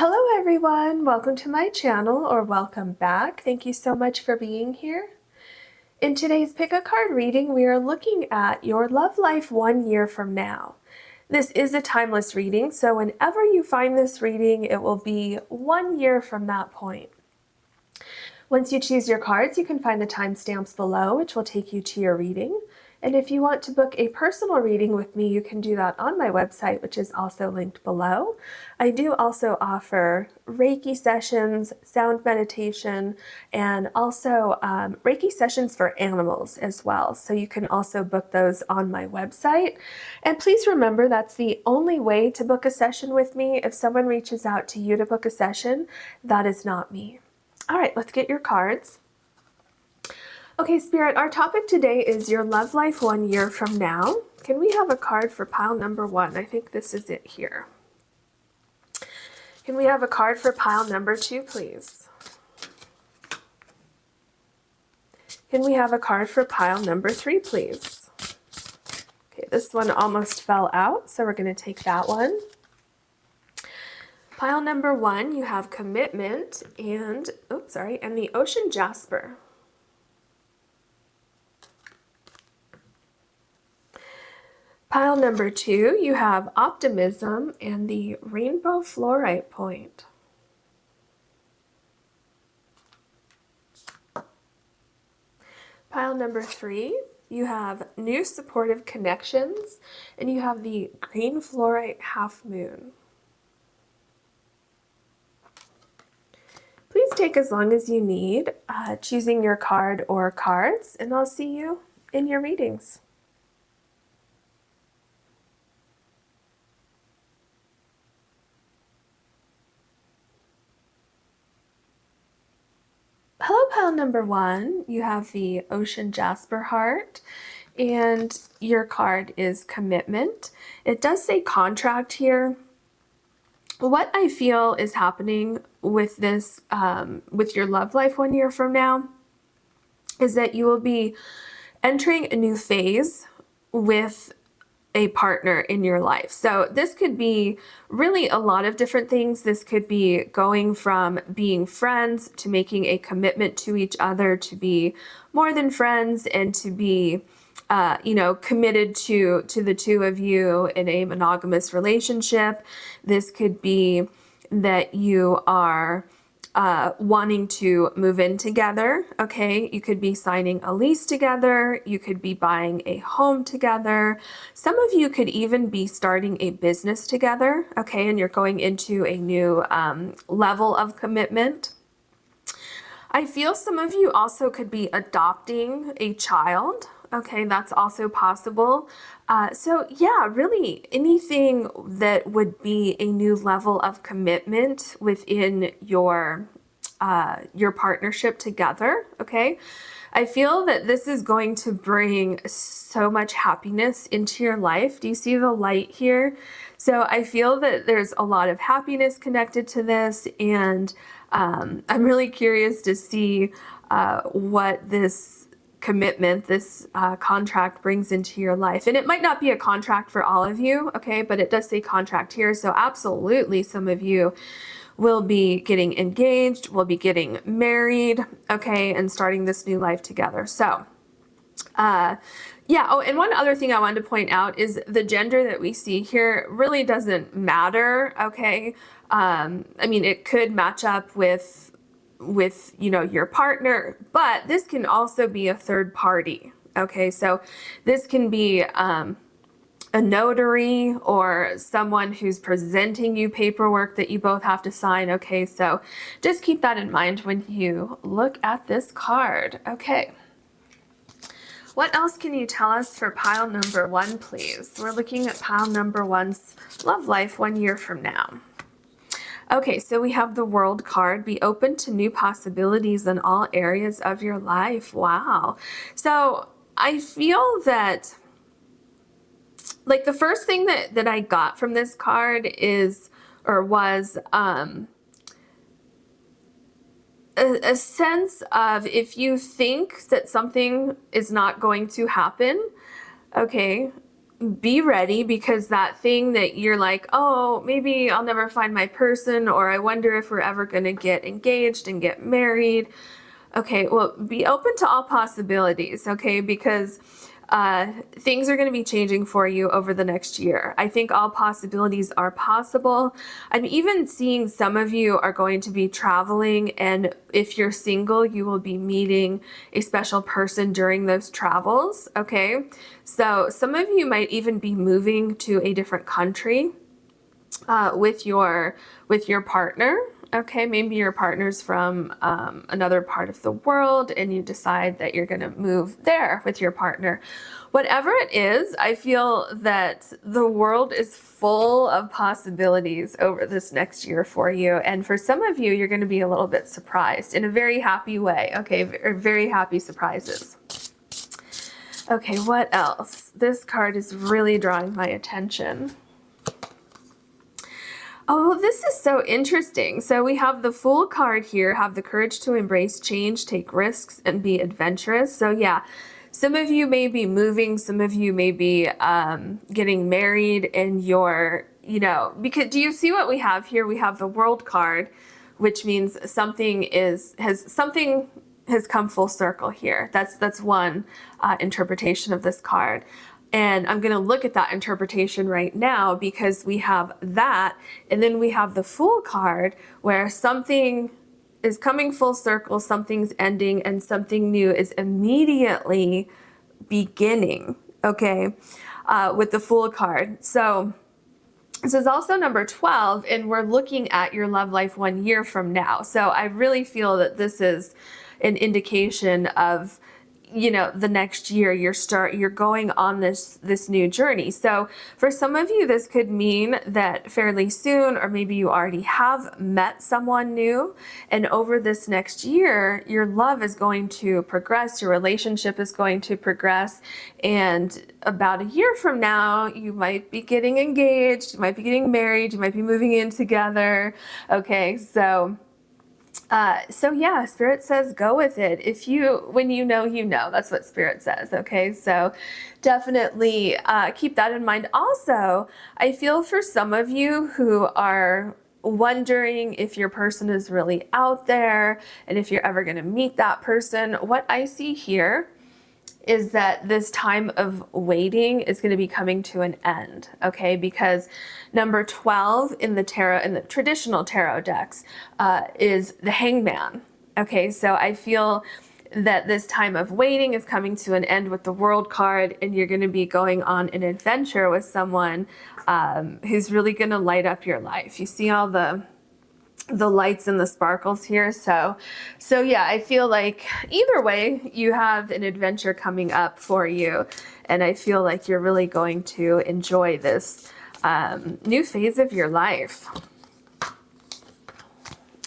Hello everyone, welcome to my channel, or welcome back. Thank you so much for being here. In today's pick a card reading, we are looking at your love life 1 year from now. This is a timeless reading, so whenever you find this reading, it will be 1 year from that point. Once you choose your cards, you can find the timestamps below, which will take you to your reading. And if you want to book a personal reading with me, you can do that on my website, which is also linked below. I do also offer Reiki sessions, sound meditation, and also Reiki sessions for animals as well. So you can also book those on my website. And please remember, that's the only way to book a session with me. If someone reaches out to you to book a session, that is not me. All right, let's get your cards. Okay, Spirit, our topic today is your love life 1 year from now. Can we have a card for pile number 1? I think this is it here. Can we have a card for pile number 2, please? Can we have a card for pile number 3, please? Okay, this one almost fell out, so we're going to take that one. Pile number 1, you have commitment and, and the ocean Jasper. Pile number 2, you have optimism and the rainbow fluorite point. Pile number 3, you have new supportive connections and you have the green fluorite half moon. Please take as long as you need choosing your card or cards, and I'll see you in your readings. Hello, pile number 1. You have the ocean Jasper heart, and your card is commitment. It does say contract here. What I feel is happening with this, with your love life 1 year from now, is that you will be entering a new phase with a partner in your life. So this could be really a lot of different things. This could be going from being friends to making a commitment to each other, to be more than friends, and to be committed to the two of you in a monogamous relationship. This could be that you are wanting to move in together, okay? You could be signing a lease together. You could be buying a home together. Some of you could even be starting a business together, okay? And you're going into a new level of commitment. I feel some of you also could be adopting a child. Okay, that's also possible. So yeah, really anything that would be a new level of commitment within your partnership together, okay? I feel that this is going to bring so much happiness into your life. Do you see the light here? So I feel that there's a lot of happiness connected to this, and I'm really curious to see what this commitment, this contract brings into your life. And it might not be a contract for all of you, okay, but it does say contract here. So absolutely some of you will be getting engaged, will be getting married, okay, and starting this new life together. So yeah. Oh, and one other thing I wanted to point out is the gender that we see here really doesn't matter, okay? I mean, it could match up with your partner, but this can also be a third party, okay? So this can be a notary or someone who's presenting you paperwork that you both have to sign, okay? So just keep that in mind when you look at this card, okay? What else can you tell us for pile number 1, please? We're looking at pile number 1's love life 1 year from now. Okay, so we have the World card. Be open to new possibilities in all areas of your life. Wow. So I feel that, like, the first thing that I got from this card was a sense of, if you think that something is not going to happen, okay, be ready, because that thing that you're like, oh, maybe I'll never find my person, or I wonder if we're ever going to get engaged and get married. Okay, well, be open to all possibilities, okay, because things are going to be changing for you over the next year. I think all possibilities are possible. I'm even seeing some of you are going to be traveling, and if you're single, you will be meeting a special person during those travels, okay? So some of you might even be moving to a different country with your partner. Okay, maybe your partner's from another part of the world and you decide that you're going to move there with your partner. Whatever it is, I feel that the world is full of possibilities over this next year for you. And for some of you, you're going to be a little bit surprised in a very happy way. Okay, very happy surprises. Okay, what else? This card is really drawing my attention. Oh, this is so interesting. So we have the Fool card here, have the courage to embrace change, take risks, and be adventurous. So yeah, some of you may be moving, some of you may be getting married, and you're, because do you see what we have here? We have the World card, which means something has come full circle here. That's one interpretation of this card. And I'm going to look at that interpretation right now, because we have that, and then we have the Fool card where something is coming full circle, something's ending, and something new is immediately beginning, okay, with the Fool card. So this is also number 12, and we're looking at your love life 1 year from now. So I really feel that this is an indication of, the next year you're going on this new journey. So for some of you, this could mean that fairly soon, or maybe you already have met someone new, and over this next year, your love is going to progress, your relationship is going to progress, and about a year from now, you might be getting engaged, you might be getting married, you might be moving in together. Okay, so yeah, Spirit says go with it. When you know, that's what Spirit says. Okay, so definitely keep that in mind. Also, I feel for some of you who are wondering if your person is really out there and if you're ever going to meet that person, what I see here is that this time of waiting is going to be coming to an end, okay? Because number 12 in the tarot, in the traditional tarot decks, is the Hangman, okay? So I feel that this time of waiting is coming to an end with the World card, and you're going to be going on an adventure with someone who's really going to light up your life. You see all the lights and the sparkles here. So yeah, I feel like either way, you have an adventure coming up for you. And I feel like you're really going to enjoy this new phase of your life.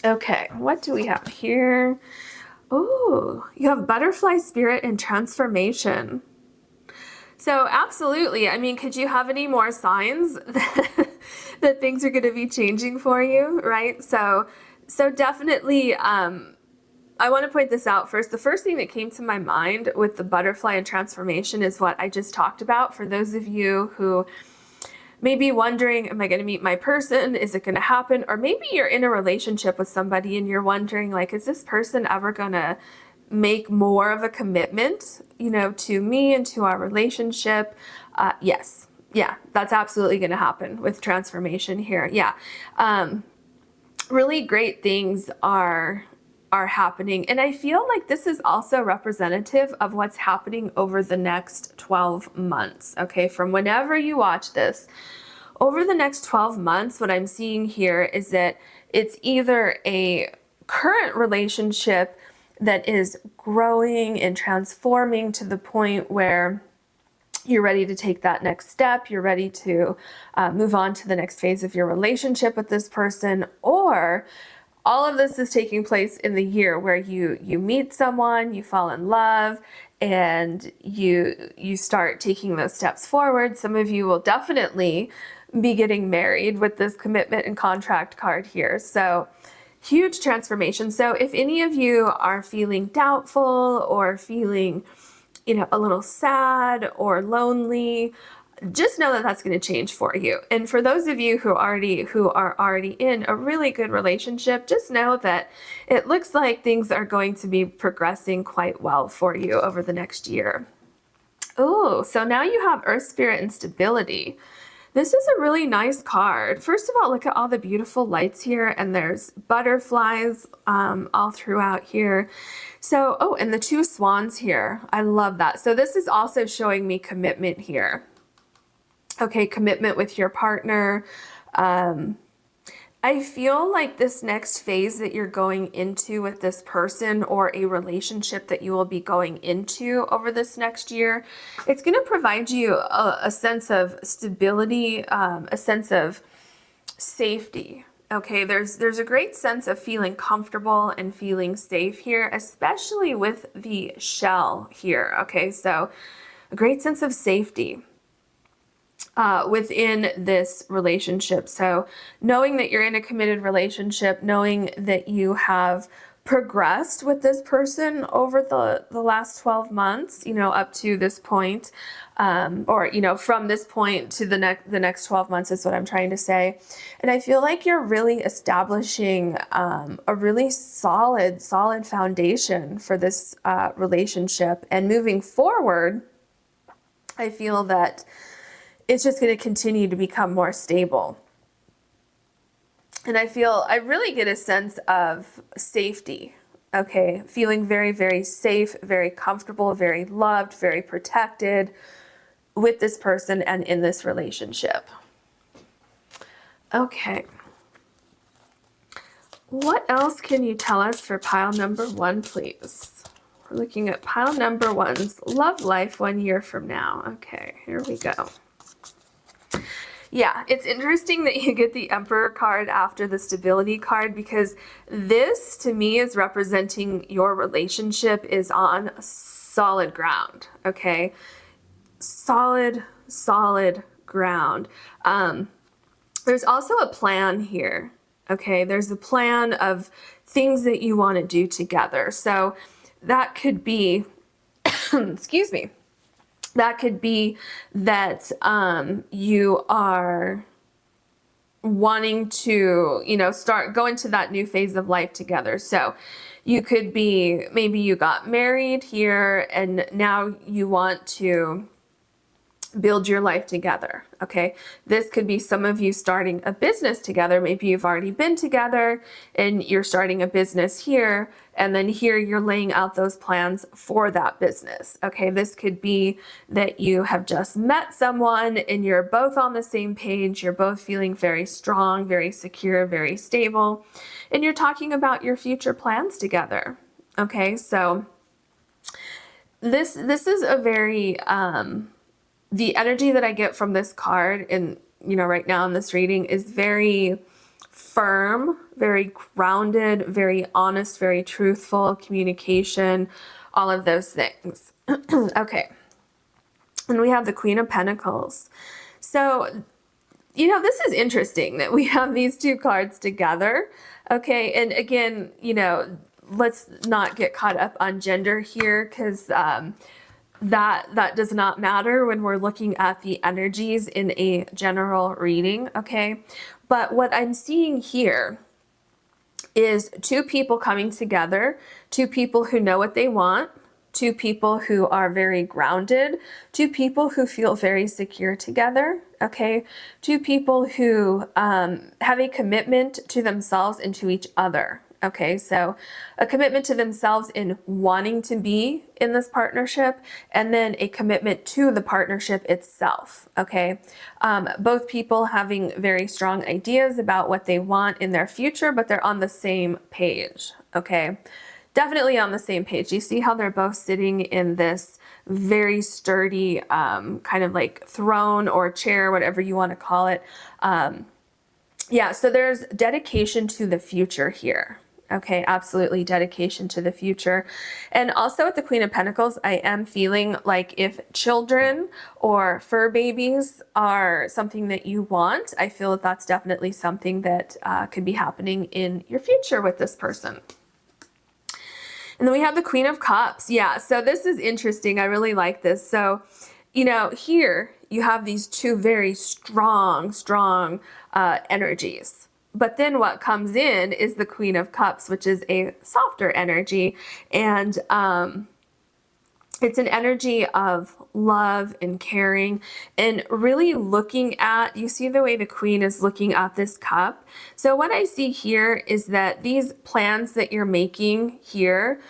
Okay, what do we have here? Oh, you have butterfly spirit and transformation. So absolutely. I mean, could you have any more signs that things are going to be changing for you, right? So definitely, I want to point this out first. The first thing that came to my mind with the butterfly and transformation is what I just talked about. For those of you who may be wondering, am I going to meet my person? Is it going to happen? Or maybe you're in a relationship with somebody and you're wondering, like, is this person ever going to make more of a commitment, to me and to our relationship? Yes. Yeah, that's absolutely going to happen with transformation here. Yeah. Really great things are happening. And I feel like this is also representative of what's happening over the next 12 months. Okay. From whenever you watch this, over the next 12 months, what I'm seeing here is that it's either a current relationship that is growing and transforming to the point where you're ready to take that next step, you're ready to move on to the next phase of your relationship with this person, or all of this is taking place in the year where you meet someone, you fall in love, and you start taking those steps forward. Some of you will definitely be getting married with this commitment and contract card here. So huge transformation. So if any of you are feeling doubtful or feeling, a little sad or lonely, just know that that's going to change for you. And for those of you who are already in a really good relationship, just know that it looks like things are going to be progressing quite well for you over the next year. Oh, so now you have Earth Spirit and Stability. This is a really nice card. First of all, look at all the beautiful lights here, and there's butterflies all throughout here. So, oh, and the 2 swans here. I love that. So this is also showing me commitment here. Okay, commitment with your partner. I feel like this next phase that you're going into with this person, or a relationship that you will be going into over this next year, it's going to provide you a sense of stability, a sense of safety. Okay, there's a great sense of feeling comfortable and feeling safe here, especially with the shell here. Okay, so a great sense of safety within this relationship. So knowing that you're in a committed relationship, knowing that you have progressed with this person over the last 12 months, you know, up to this point, or, you know, from this point to the next 12 months is what I'm trying to say. And I feel like you're really establishing a really solid foundation for this relationship. And moving forward, I feel that it's just going to continue to become more stable. And I really get a sense of safety. Okay, feeling very, very safe, very comfortable, very loved, very protected with this person and in this relationship. Okay. What else can you tell us for pile number 1, please? We're looking at pile number 1's love life 1 year from now. Okay, here we go. Yeah, it's interesting that you get the Emperor card after the Stability card, because this to me is representing your relationship is on solid ground. Okay, solid ground. There's also a plan here. Okay, there's a plan of things that you want to do together. So that could be, excuse me. That could be that you are wanting to, you know, go into that new phase of life together. So you could be, maybe you got married here and now you want to build your life together. Okay, this could be some of you starting a business together. Maybe you've already been together and you're starting a business here, and then here you're laying out those plans for that business. Okay, this could be that you have just met someone and you're both on the same page. You're both feeling very strong, very secure, very stable, and you're talking about your future plans together. Okay, so this is a very the energy that I get from this card, and you know, right now in this reading, is very firm, very grounded, very honest, very truthful communication, all of those things. Okay, and we have the Queen of Pentacles. So, you know, this is interesting that we have these 2 cards together. Okay, and again, you know, let's not get caught up on gender here, because that does not matter when we're looking at the energies in a general reading. Okay, but what I'm seeing here is 2 people coming together, 2 people who know what they want, 2 people who are very grounded, 2 people who feel very secure together. Okay, 2 people who have a commitment to themselves and to each other. Okay, so a commitment to themselves in wanting to be in this partnership, and then a commitment to the partnership itself. Okay, both people having very strong ideas about what they want in their future, but they're on the same page. Okay, definitely on the same page. You see how they're both sitting in this very sturdy kind of like throne or chair, whatever you want to call it. Yeah, so there's dedication to the future here. Okay, absolutely dedication to the future. And also with the Queen of Pentacles, I am feeling like if children or fur babies are something that you want, I feel that that's definitely something that could be happening in your future with this person. And then we have the Queen of Cups. Yeah, so this is interesting. I really like this. So, you know, here you have these two very strong, strong energies. But then what comes in is the Queen of Cups, which is a softer energy. And it's an energy of love and caring and really looking at, you see the way the Queen is looking at this cup. So what I see here is that these plans that you're making here,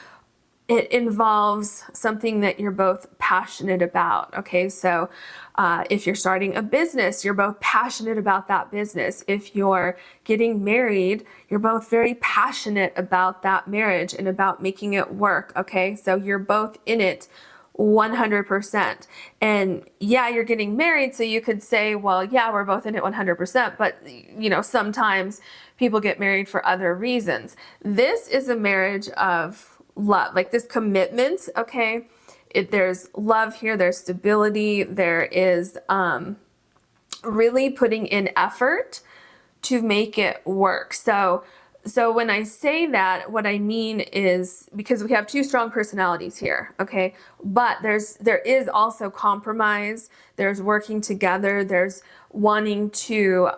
it involves something that you're both passionate about. Okay, so if you're starting a business, you're both passionate about that business. If you're getting married, you're both very passionate about that marriage and about making it work. Okay, so you're both in it 100%. And yeah, you're getting married, so you could say, well, yeah, we're both in it 100%, but you know, sometimes people get married for other reasons. This is a marriage of love, like this commitment. Okay, there's love here, there's stability, there is really putting in effort to make it work. So when I say that, what I mean is, because we have two strong personalities here, okay, but there is also compromise, there's working together, there's wanting to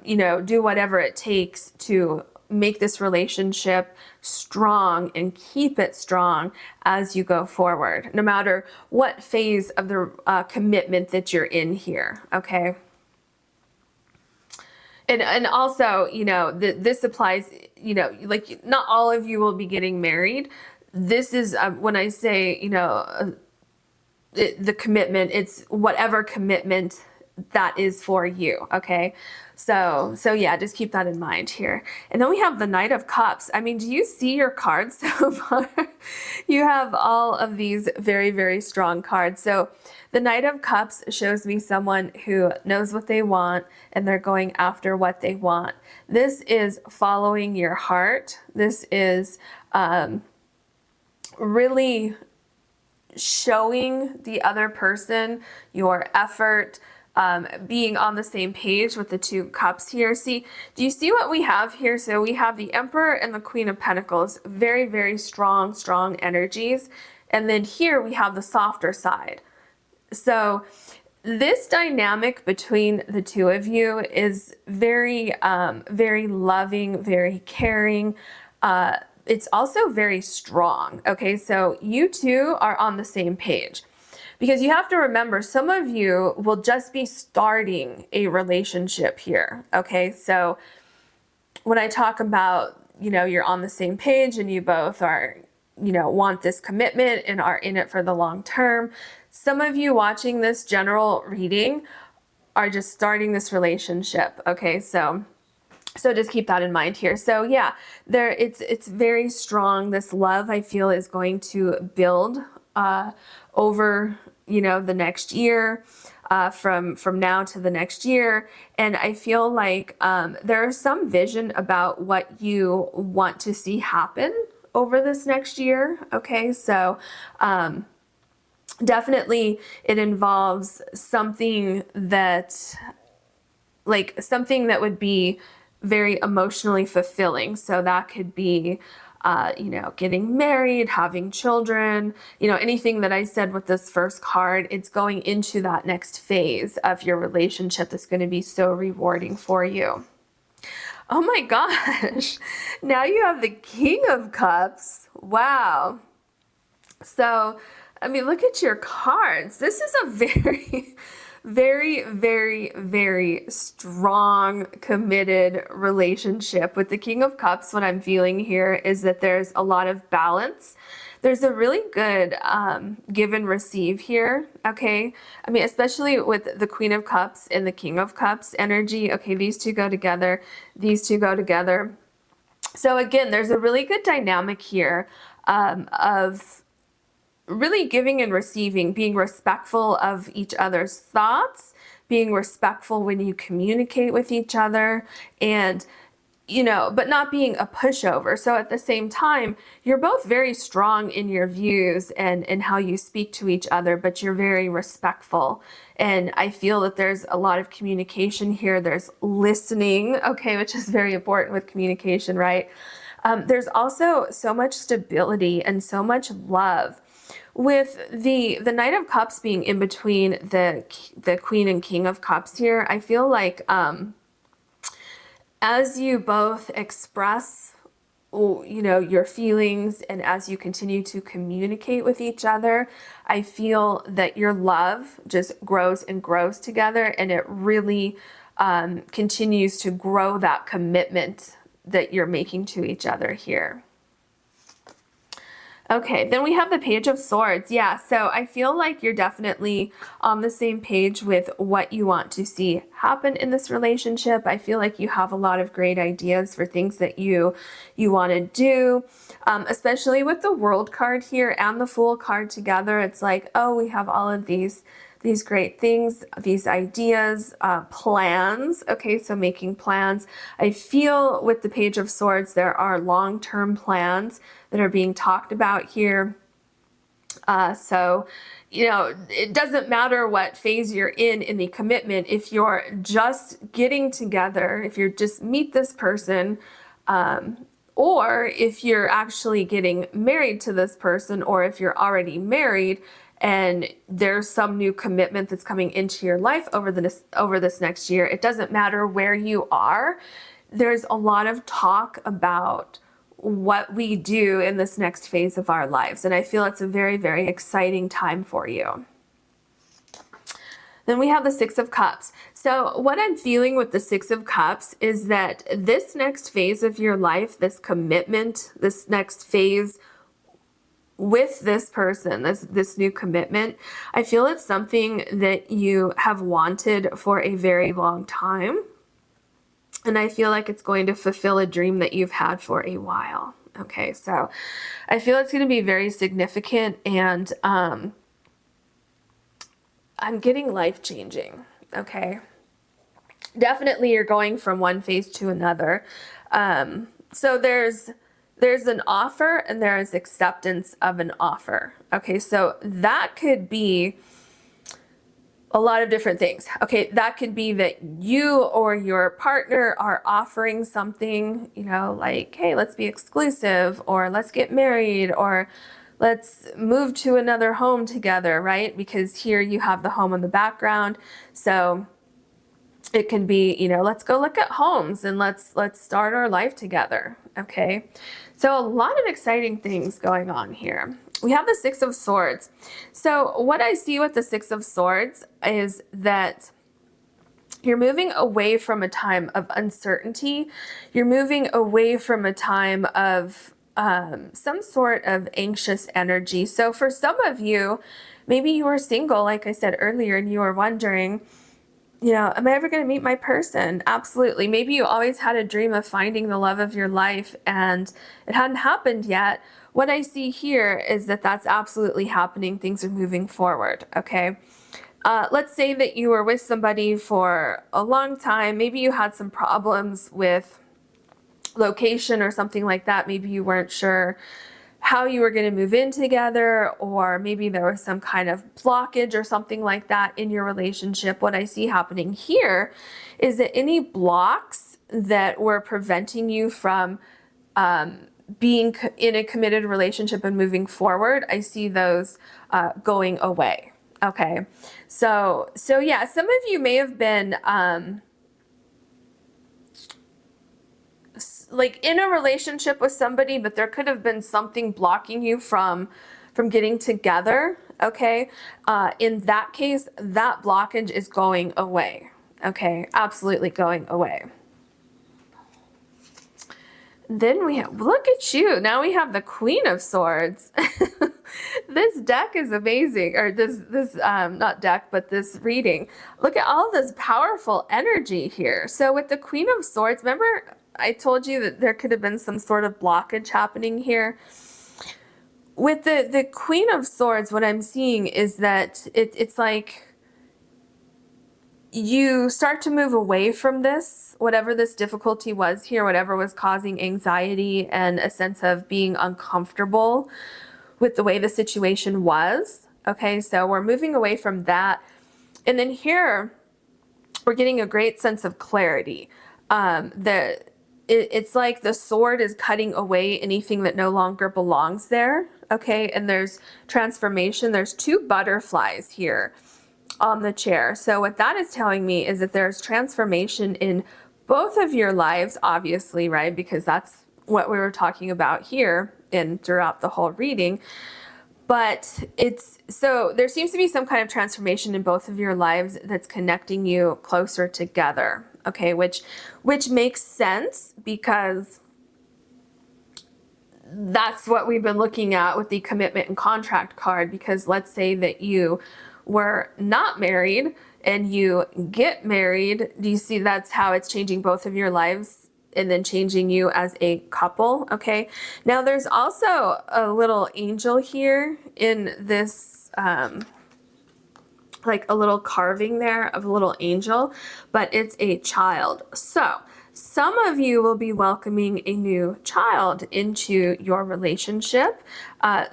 you know, do whatever it takes to make this relationship strong and keep it strong as you go forward, no matter what phase of the commitment that you're in here, okay? And also, you know, this applies, you know, like not all of you will be getting married. This is, when I say, you know, the commitment, it's whatever commitment that is for you, okay? So yeah, just keep that in mind here. And then we have the Knight of Cups. I mean, do you see your cards so far? You have all of these very, very strong cards. So the Knight of Cups shows me someone who knows what they want and they're going after what they want. This is following your heart. This is really showing the other person your effort, being on the same page with the two cups here. See, do you see what we have here? So we have the Emperor and the Queen of Pentacles, very, very strong, strong energies. And then here we have the softer side. So this dynamic between the two of you is very, very loving, very caring. It's also very strong. Okay, so you two are on the same page. Because you have to remember, some of you will just be starting a relationship here, okay? So when I talk about, you know, you're on the same page and you both are, you know, want this commitment and are in it for the long term, some of you watching this general reading are just starting this relationship, okay? So just keep that in mind here. So yeah, it's very strong. This love, I feel, is going to build over, you know, the next year, from now to the next year. And I feel like there is some vision about what you want to see happen over this next year. Okay, so definitely it involves something that, like something that would be very emotionally fulfilling. So that could be you know, getting married, having children, you know, anything that I said with this first card, it's going into that next phase of your relationship that's going to be so rewarding for you. Oh my gosh, now you have the King of Cups. Wow. So, I mean, look at your cards. This is a very, very, very, very strong, committed relationship. With the King of Cups, what I'm feeling here is that there's a lot of balance. There's a really good give and receive here, okay? I mean, especially with the Queen of Cups and the King of Cups energy. Okay, these two go together. These two go together. So again, there's a really good dynamic here of really giving and receiving, being respectful of each other's thoughts, being respectful when you communicate with each other, and, you know, but not being a pushover. So at the same time, you're both very strong in your views and how you speak to each other, but you're very respectful. And I feel that there's a lot of communication here. There's listening, okay, which is very important with communication, right? There's also so much stability and so much love. With the Knight of Cups being in between the Queen and King of Cups here, I feel like as you both express, you know, your feelings, and as you continue to communicate with each other, I feel that your love just grows and grows together, and it really continues to grow that commitment that you're making to each other here. Okay, then we have the Page of Swords. Yeah, so I feel like you're definitely on the same page with what you want to see happen in this relationship. I feel like you have a lot of great ideas for things that you want to do, especially with the World card here and the Fool card together. It's like, oh, we have all of these great things, these ideas, plans. Okay, so making plans. I feel with the Page of Swords, there are long-term plans that are being talked about here. So, you know, it doesn't matter what phase you're in the commitment. If you're just getting together, if you're just meet this person, or if you're actually getting married to this person, or if you're already married and there's some new commitment that's coming into your life over this next year, it doesn't matter where you are. There's a lot of talk about what we do in this next phase of our lives, and I feel it's a very, very exciting time for you. Then we have the Six of Cups. So what I'm feeling with the Six of Cups is that this next phase of your life, this commitment, this next phase with this person, this new commitment, I feel it's something that you have wanted for a very long time. And I feel like it's going to fulfill a dream that you've had for a while. Okay, so I feel it's going to be very significant, and I'm getting life-changing. Okay, definitely you're going from one phase to another. So there's an offer and there is acceptance of an offer. Okay, so that could be a lot of different things. Okay, that could be that you or your partner are offering something, you know, like, hey, let's be exclusive, or let's get married, or let's move to another home together, right? Because here you have the home in the background. So it can be, you know, let's go look at homes and let's start our life together. Okay, so a lot of exciting things going on here. We have the Six of Swords. So what I see with the Six of Swords is that you're moving away from a time of uncertainty. You're moving away from a time of some sort of anxious energy. So for some of you, maybe you are single, like I said earlier, and you are wondering, you know, am I ever going to meet my person? Absolutely. Maybe you always had a dream of finding the love of your life and it hadn't happened yet. What I see here is that that's absolutely happening. Things are moving forward. Okay. Let's say that you were with somebody for a long time. Maybe you had some problems with location or something like that. Maybe you weren't sure how you were going to move in together, or maybe there was some kind of blockage or something like that in your relationship. What I see happening here is that any blocks that were preventing you from being in a committed relationship and moving forward, I see those going away. Okay, so yeah, some of you may have been like in a relationship with somebody, but there could have been something blocking you from getting together. Okay, in that case, that blockage is going away. Okay, absolutely going away. Then we have, look at you, now we have the Queen of Swords. This deck is amazing, or this not deck, but this reading. Look at all this powerful energy here. So with the Queen of Swords, remember I told you that there could have been some sort of blockage happening here. With the Queen of Swords, what I'm seeing is that it's like you start to move away from this, whatever this difficulty was here, whatever was causing anxiety and a sense of being uncomfortable with the way the situation was. Okay, so we're moving away from that. And then here, we're getting a great sense of clarity. it's like the sword is cutting away anything that no longer belongs there. Okay, and there's transformation. There's two butterflies here on the chair. So what that is telling me is that there's transformation in both of your lives, obviously, right? Because that's what we were talking about here and throughout the whole reading. But so there seems to be some kind of transformation in both of your lives that's connecting you closer together. Okay, which makes sense because that's what we've been looking at with the commitment and contract card. Because let's say that you were not married and you get married. Do you see that's how it's changing both of your lives and then changing you as a couple? Okay. Now there's also a little angel here in this, like a little carving there of a little angel, but it's a child. So some of you will be welcoming a new child into your relationship.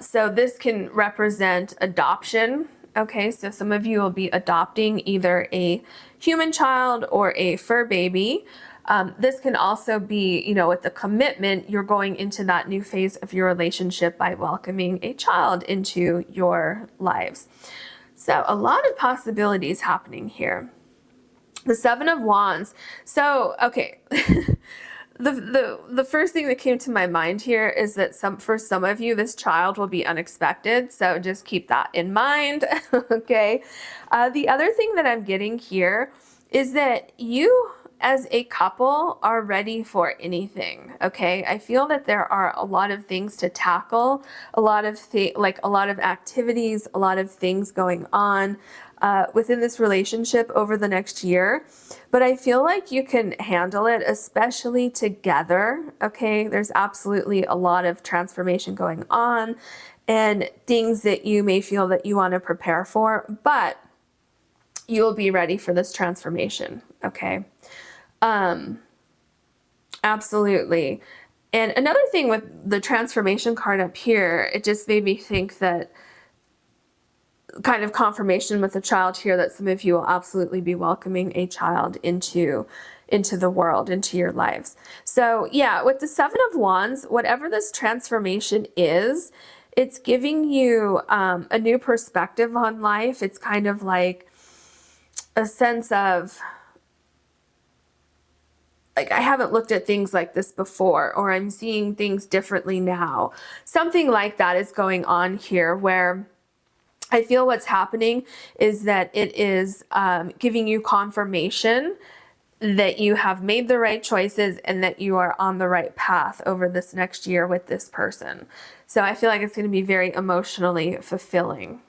So this can represent adoption. Okay, so some of you will be adopting either a human child or a fur baby. This can also be, you know, with the commitment, you're going into that new phase of your relationship by welcoming a child into your lives. So a lot of possibilities happening here. The Seven of Wands. So, okay. The first thing that came to my mind here is that for some of you, this child will be unexpected. So just keep that in mind. Okay. The other thing that I'm getting here is that you as a couple are ready for anything. Okay. I feel that there are a lot of things to tackle, a lot of activities, a lot of things going on within this relationship over the next year. But I feel like you can handle it, especially together. Okay. There's absolutely a lot of transformation going on and things that you may feel that you want to prepare for, but you'll be ready for this transformation. Okay. Absolutely. And another thing with the transformation card up here, it just made me think that kind of confirmation with the child here that some of you will absolutely be welcoming a child into the world, into your lives. So yeah, with the Seven of Wands, whatever this transformation is, it's giving you a new perspective on life. It's kind of like a sense of, like, I haven't looked at things like this before, or I'm seeing things differently now. Something like that is going on here, where I feel what's happening is that it is giving you confirmation that you have made the right choices and that you are on the right path over this next year with this person. So I feel like it's going to be very emotionally fulfilling.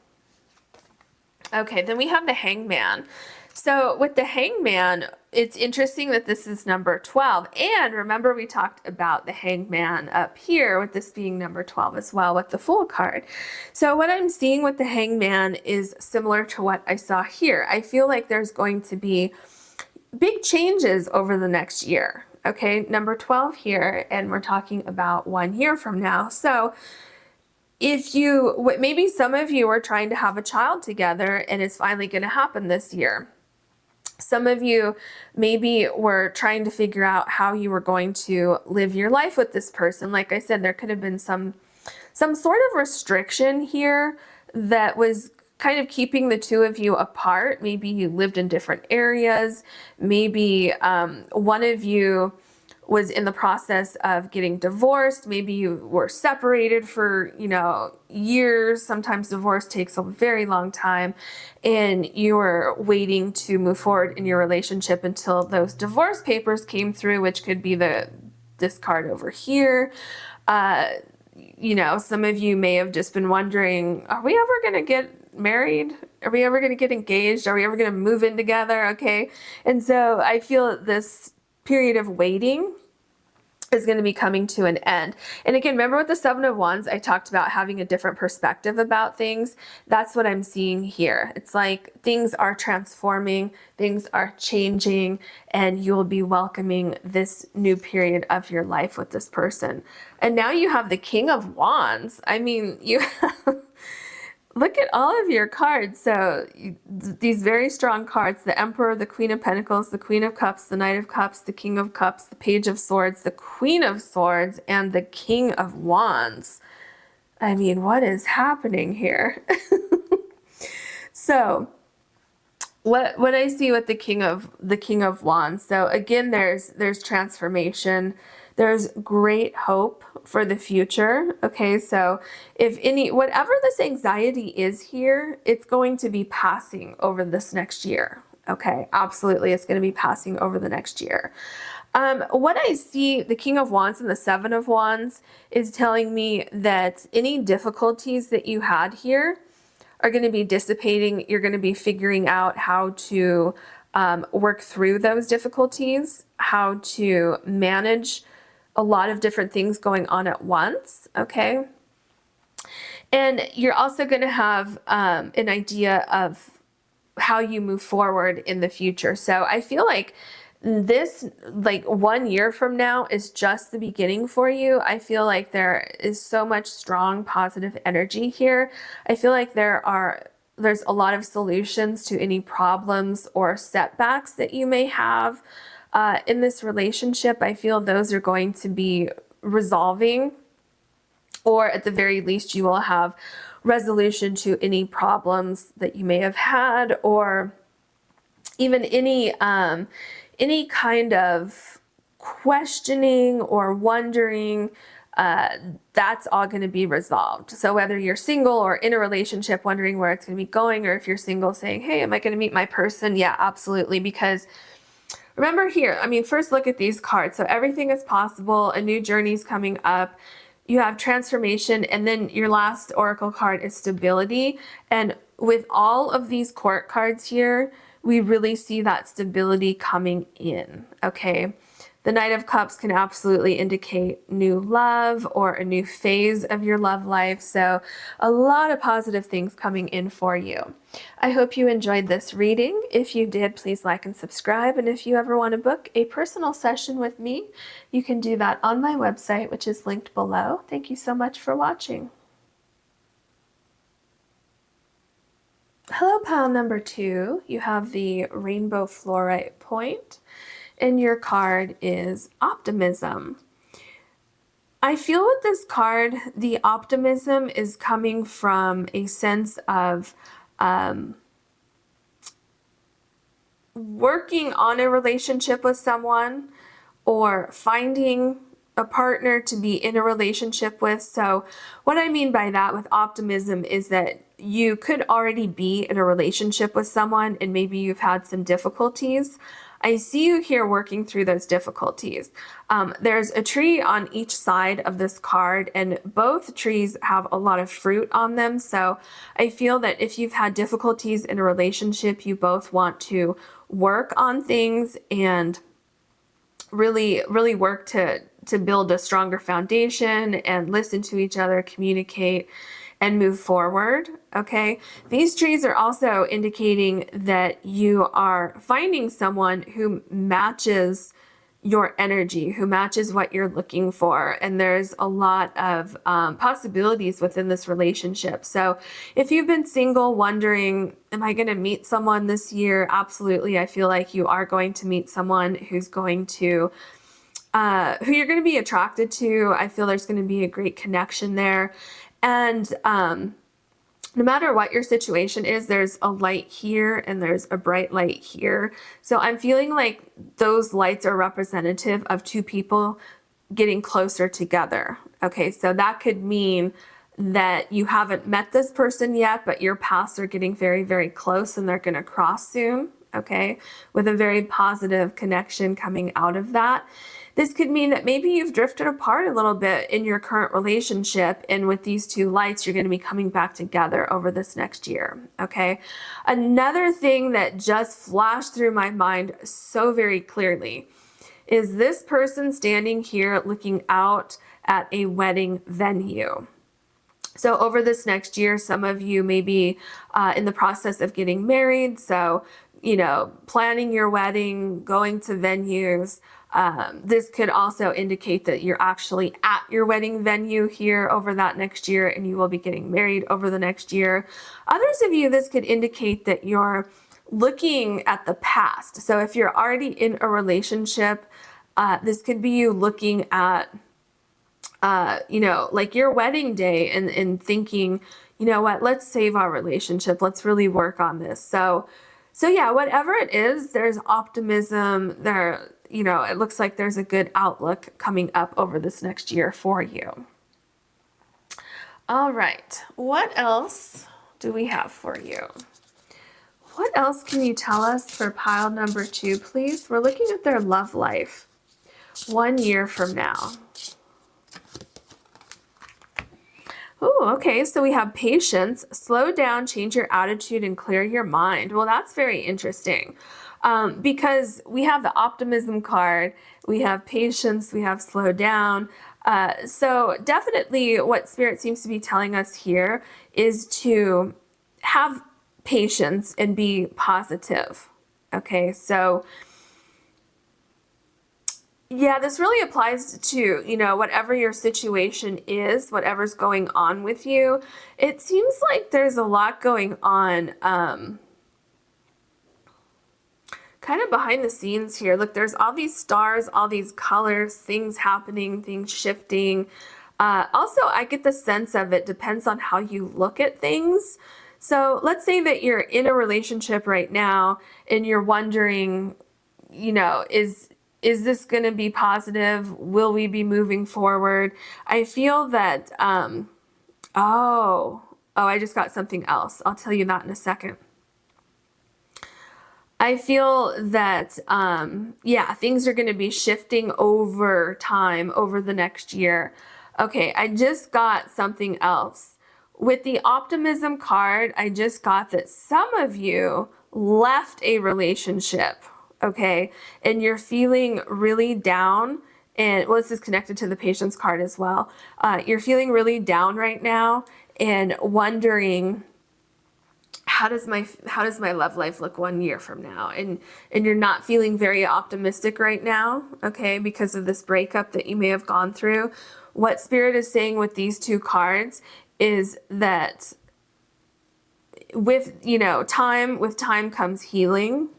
Okay, then we have the Hangman. So with the Hangman, it's interesting that this is number 12. And remember, we talked about the Hangman up here with this being number 12 as well with the Fool card. So what I'm seeing with the Hangman is similar to what I saw here. I feel like there's going to be big changes over the next year. Okay, number 12 here, and we're talking about 1 year from now. So if maybe some of you are trying to have a child together and it's finally going to happen this year. Some of you maybe were trying to figure out how you were going to live your life with this person. Like I said, there could have been some sort of restriction here that was kind of keeping the two of you apart. Maybe you lived in different areas. Maybe one of you was in the process of getting divorced. Maybe you were separated for, years. Sometimes divorce takes a very long time, and you were waiting to move forward in your relationship until those divorce papers came through, which could be this card over here. Some of you may have just been wondering, are we ever going to get married? Are we ever going to get engaged? Are we ever going to move in together? Okay. And so I feel this period of waiting is going to be coming to an end. And again, remember with the Seven of Wands, I talked about having a different perspective about things. That's what I'm seeing here. It's like things are transforming, things are changing, and you'll be welcoming this new period of your life with this person. And now you have the King of Wands. I mean, you look at all of your cards. So these very strong cards, the Emperor, the Queen of Pentacles, the Queen of Cups, the Knight of Cups, the King of Cups, the Page of Swords, the Queen of Swords, and the King of Wands. I mean, what is happening here? So what I see with the King of Wands. So again, there's transformation. There's great hope for the future. Okay, so if whatever this anxiety is here, it's going to be passing over this next year. Okay, absolutely, it's going to be passing over the next year. What I see, the King of Wands and the Seven of Wands is telling me that any difficulties that you had here are going to be dissipating. You're going to be figuring out how to work through those difficulties, how to manage a lot of different things going on at once, okay? And you're also going to have an idea of how you move forward in the future. So I feel like this, like 1 year from now, is just the beginning for you. I feel like there is so much strong positive energy here. I feel like there's a lot of solutions to any problems or setbacks that you may have in this relationship. I feel those are going to be resolving, or at the very least you will have resolution to any problems that you may have had, or even any kind of questioning or wondering. That's all going to be resolved. So whether you're single or in a relationship wondering where it's going to be going, or if you're single saying, hey, am I going to meet my person? Yeah, absolutely. Because remember here, I mean, first look at these cards. So everything is possible. A new journey's coming up. You have transformation, and then your last oracle card is stability. And with all of these court cards here, we really see that stability coming in, okay? The Knight of Cups can absolutely indicate new love or a new phase of your love life. So a lot of positive things coming in for you. I hope you enjoyed this reading. If you did, please like and subscribe. And if you ever want to book a personal session with me, you can do that on my website, which is linked below. Thank you so much for watching. Hello, pile number 2. You have the rainbow fluorite point, and your card is optimism. I feel with this card, the optimism is coming from a sense of working on a relationship with someone, or finding a partner to be in a relationship with. So what I mean by that with optimism is that you could already be in a relationship with someone, and maybe you've had some difficulties. I see you here working through those difficulties. There's a tree on each side of this card, and both trees have a lot of fruit on them. So I feel that if you've had difficulties in a relationship, you both want to work on things and really work to build a stronger foundation and listen to each other, communicate, and move forward, okay? These trees are also indicating that you are finding someone who matches your energy, who matches what you're looking for. And there's a lot of possibilities within this relationship. So if you've been single wondering, am I going to meet someone this year? Absolutely. I feel like you are going to meet someone who's going to who you're going to be attracted to. I feel there's going to be a great connection there. And no matter what your situation is, there's a light here and there's a bright light here. So I'm feeling like those lights are representative of two people getting closer together. Okay, so that could mean that you haven't met this person yet, but your paths are getting very close and they're going to cross soon. Okay, with a very positive connection coming out of that. This could mean that maybe you've drifted apart a little bit in your current relationship, and with these two lights, you're going to be coming back together over this next year, okay? Another thing that just flashed through my mind so very clearly is this person standing here looking out at a wedding venue. So over this next year, some of you may be in the process of getting married, so, you know, planning your wedding, going to venues, This could also indicate that you're actually at your wedding venue here over that next year, and you will be getting married over the next year. Others of you, this could indicate that you're looking at the past. So if you're already in a relationship, this could be you looking at, you know, like your wedding day and thinking, you know what, let's save our relationship. Let's really work on this. So yeah, whatever it is, there's optimism there. You know, it looks like there's a good outlook coming up over this next year for you. All right, what else do we have for you? What else can you tell us for pile number 2, please? We're looking at their love life 1 year from now. Oh, okay, so we have patience, slow down, change your attitude, and clear your mind. Well, that's very interesting because we have the optimism card, we have patience, we have slow down. So definitely what Spirit seems to be telling us here is to have patience and be positive. Okay, so yeah, this really applies to, you know, whatever your situation is, whatever's going on with you. It seems like there's a lot going on kind of behind the scenes here. Look, there's all these stars, all these colors, things happening, things shifting. Also, I get the sense of it depends on how you look at things. So let's say that you're in a relationship right now and you're wondering, you know, is this going to be positive? Will we be moving forward? I feel that, I just got something else. I'll tell you that in a second. I feel that, yeah, things are going to be shifting over time, over the next year. Okay, I just got something else. With the optimism card, I just got that some of you left a relationship, okay, and you're feeling really down. And well, this is connected to the patience card as well. You're feeling really down right now and wondering, how does my love life look 1 year from now? And you're not feeling very optimistic right now, okay, because of this breakup that you may have gone through. What Spirit is saying with these 2 cards is that with, you know, with time comes healing.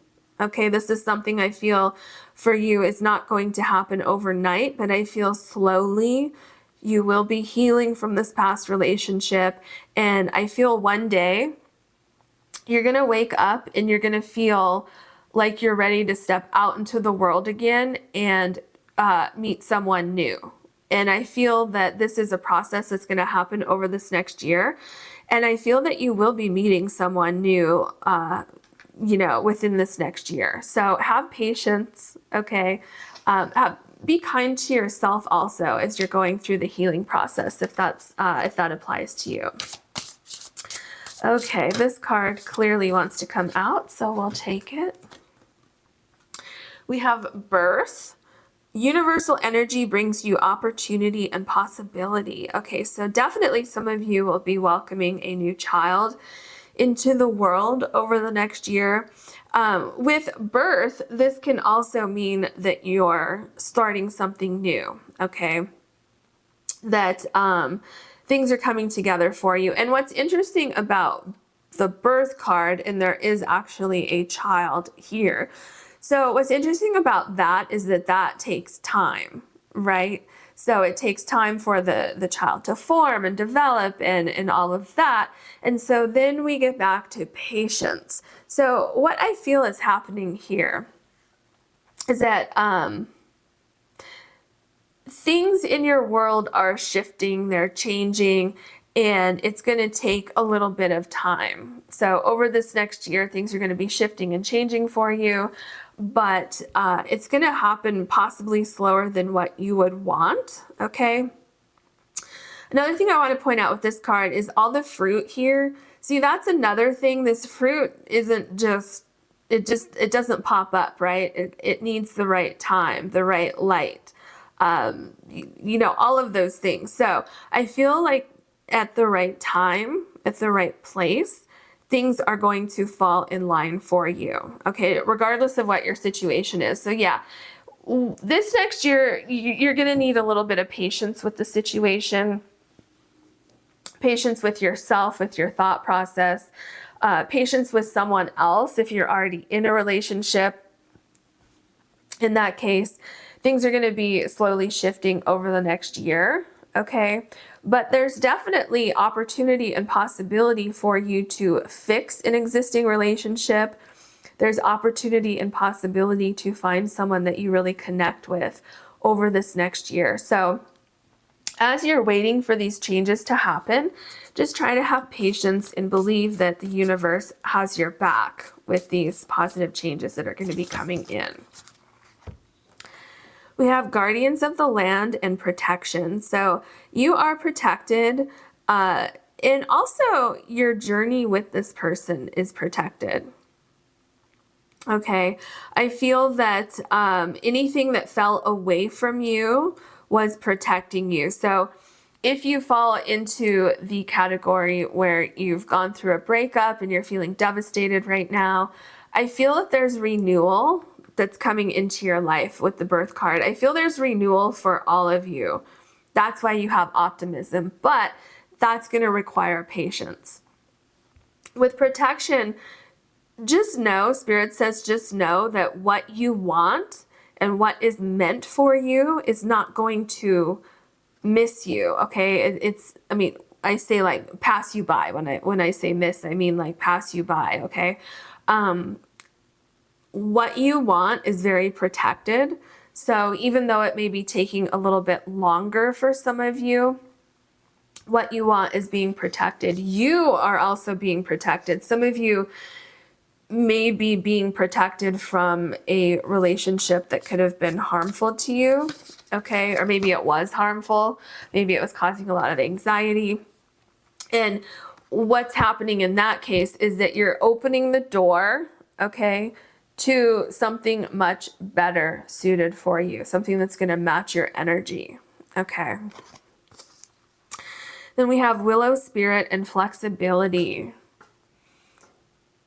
Okay, this is something I feel for you is not going to happen overnight, but I feel slowly you will be healing from this past relationship. And I feel one day you're going to wake up and you're going to feel like you're ready to step out into the world again and meet someone new. And I feel that this is a process that's going to happen over this next year. And I feel that you will be meeting someone new, you know, within this next year. So have patience, okay? Be kind to yourself also as you're going through the healing process, if that applies to you. Okay, this card clearly wants to come out, so we'll take it. We have birth. Universal energy brings you opportunity and possibility. Okay, so definitely some of you will be welcoming a new child into the world over the next year. With birth, this can also mean that you're starting something new, okay? That things are coming together for you. And what's interesting about the birth card, and there is actually a child here. So what's interesting about that is that takes time, right? So it takes time for the child to form and develop and all of that. And so then we get back to patience. So what I feel is happening here is that things in your world are shifting, they're changing, and it's going to take a little bit of time. So over this next year, things are going to be shifting and changing for you, but it's going to happen possibly slower than what you would want, okay? Another thing I want to point out with this card is all the fruit here. See, that's another thing. This fruit isn't just, it doesn't pop up, right? It needs the right time, the right light. You know, all of those things. So I feel like at the right time, at the right place, things are going to fall in line for you, okay, regardless of what your situation is. So yeah, this next year, you're going to need a little bit of patience with the situation, patience with yourself, with your thought process, patience with someone else if you're already in a relationship. In that case, things are going to be slowly shifting over the next year, okay? But there's definitely opportunity and possibility for you to fix an existing relationship. There's opportunity and possibility to find someone that you really connect with over this next year. So as you're waiting for these changes to happen, just try to have patience and believe that the universe has your back with these positive changes that are going to be coming in. We have guardians of the land and protection. So you are protected, and also your journey with this person is protected. Okay, I feel that anything that fell away from you was protecting you. So if you fall into the category where you've gone through a breakup and you're feeling devastated right now, I feel that there's renewal that's coming into your life with the birth card. I feel there's renewal for all of you. That's why you have optimism, but that's going to require patience. With protection, just know, Spirit says, just know that what you want and what is meant for you is not going to miss you, okay? I mean, I say like pass you by. When I say miss, I mean like pass you by, okay? What you want is very protected. So even though it may be taking a little bit longer for some of you, what you want is being protected. You are also being protected. Some of you may be being protected from a relationship that could have been harmful to you, okay? Or maybe it was harmful. Maybe it was causing a lot of anxiety. And what's happening in that case is that you're opening the door, okay, to something much better suited for you, something that's going to match your energy, okay? Then we have willow spirit and flexibility.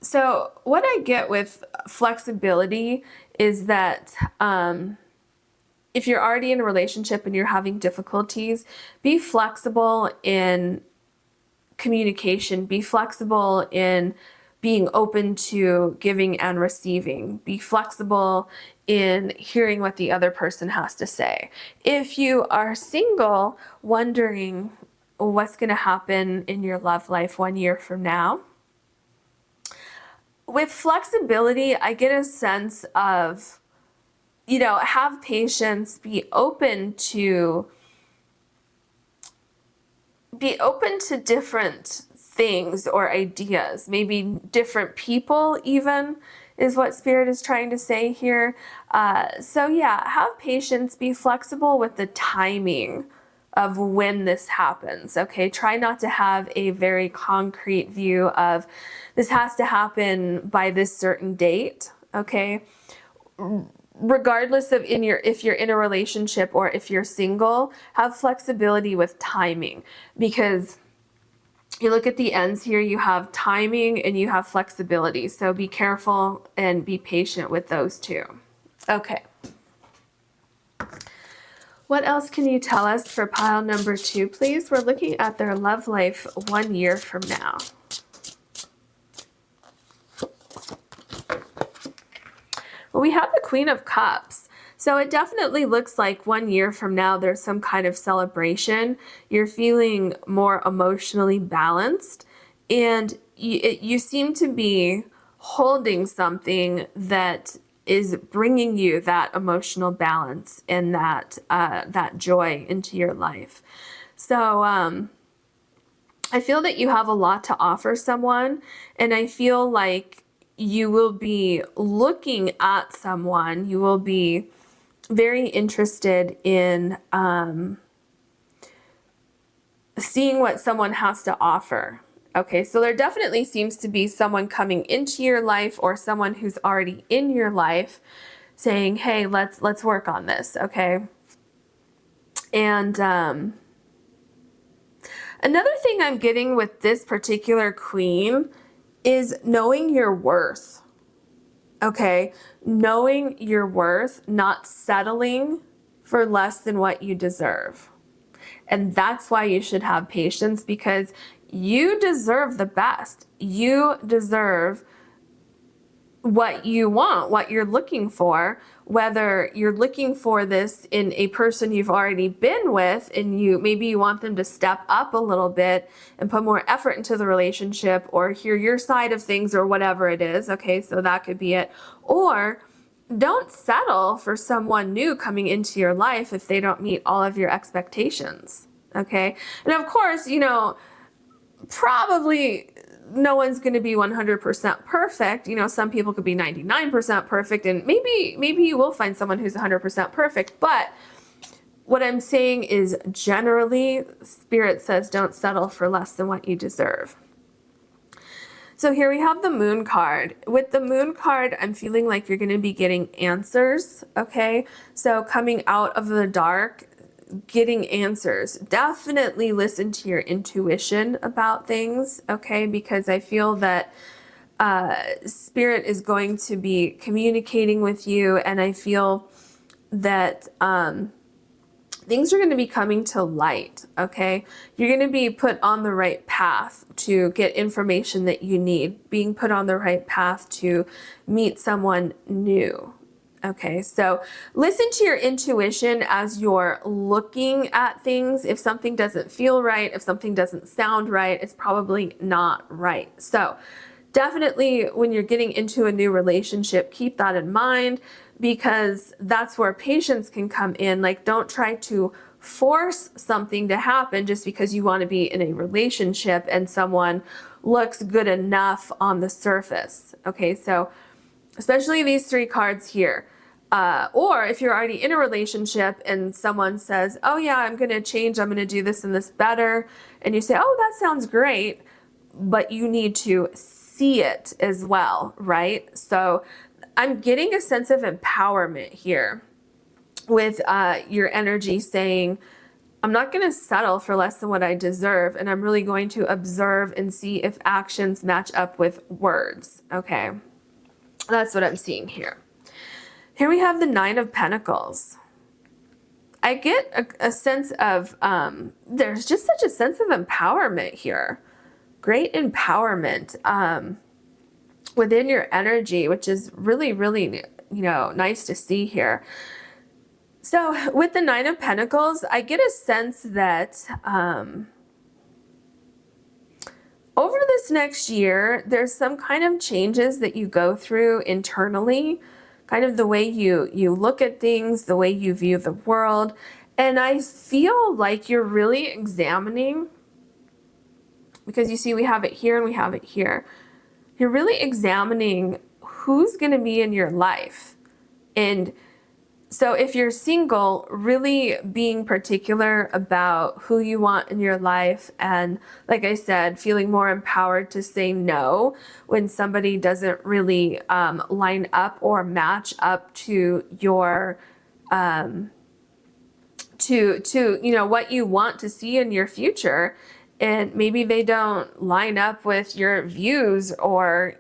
So what I get with flexibility is that if you're already in a relationship and you're having difficulties, be flexible in communication, be flexible in being open to giving and receiving. Be flexible in hearing what the other person has to say. If you are single, wondering what's going to happen in your love life 1 year from now, with flexibility, I get a sense of, have patience, be open to different things or ideas, maybe different people even is what Spirit is trying to say here. So yeah, have patience, be flexible with the timing of when this happens, okay? Try not to have a very concrete view of this has to happen by this certain date, okay? Regardless of if you're in a relationship or if you're single, have flexibility with timing, because you look at the ends here, you have timing and you have flexibility. So be careful and be patient with those two. Okay. What else can you tell us for pile number 2, please? We're looking at their love life 1 year from now. Well, we have the Queen of Cups. So it definitely looks like 1 year from now, there's some kind of celebration. You're feeling more emotionally balanced, and you seem to be holding something that is bringing you that emotional balance and that joy into your life. So I feel that you have a lot to offer someone, and I feel like you will be looking at someone, you will be very interested in seeing what someone has to offer. Okay, so there definitely seems to be someone coming into your life or someone who's already in your life saying, hey, let's work on this, okay? And another thing I'm getting with this particular queen is knowing your worth. Okay, knowing your worth, not settling for less than what you deserve. And that's why you should have patience, because you deserve the best. You deserve what you want, what you're looking for, whether you're looking for this in a person you've already been with and maybe you want them to step up a little bit and put more effort into the relationship or hear your side of things or whatever it is. Okay, so that could be it. Or don't settle for someone new coming into your life if they don't meet all of your expectations. Okay, and of course, probably no one's going to be 100% perfect. Some people could be 99% perfect, and maybe you will find someone who's 100% perfect. But what I'm saying is, generally, Spirit says don't settle for less than what you deserve. So here we have the Moon card. With the Moon card, I'm feeling like you're going to be getting answers, okay? So coming out of the dark, getting answers. Definitely listen to your intuition about things, okay? Because I feel that Spirit is going to be communicating with you, and I feel that things are going to be coming to light, okay? You're going to be put on the right path to get information that you need, being put on the right path to meet someone new. Okay, so listen to your intuition as you're looking at things. If something doesn't feel right, if something doesn't sound right, it's probably not right. So definitely when you're getting into a new relationship, keep that in mind, because that's where patience can come in. Like, don't try to force something to happen just because you want to be in a relationship and someone looks good enough on the surface. Okay, so especially these three cards here. Or if you're already in a relationship and someone says, oh yeah, I'm going to change, I'm going to do this and this better. And you say, oh, that sounds great. But you need to see it as well, right? So I'm getting a sense of empowerment here with your energy saying, I'm not going to settle for less than what I deserve. And I'm really going to observe and see if actions match up with words. Okay. That's what I'm seeing here. Here we have the Nine of Pentacles. I get a sense of, there's just such a sense of empowerment here. Great empowerment within your energy, which is really, really, nice to see here. So with the Nine of Pentacles, I get a sense that over this next year, there's some kind of changes that you go through internally, kind of the way you look at things, the way you view the world. And I feel like you're really examining, because you see we have it here and we have it here. You're really examining who's going to be in your life. And so if you're single, really being particular about who you want in your life, and like I said, feeling more empowered to say no when somebody doesn't really line up or match up to your what you want to see in your future. And maybe they don't line up with your views, or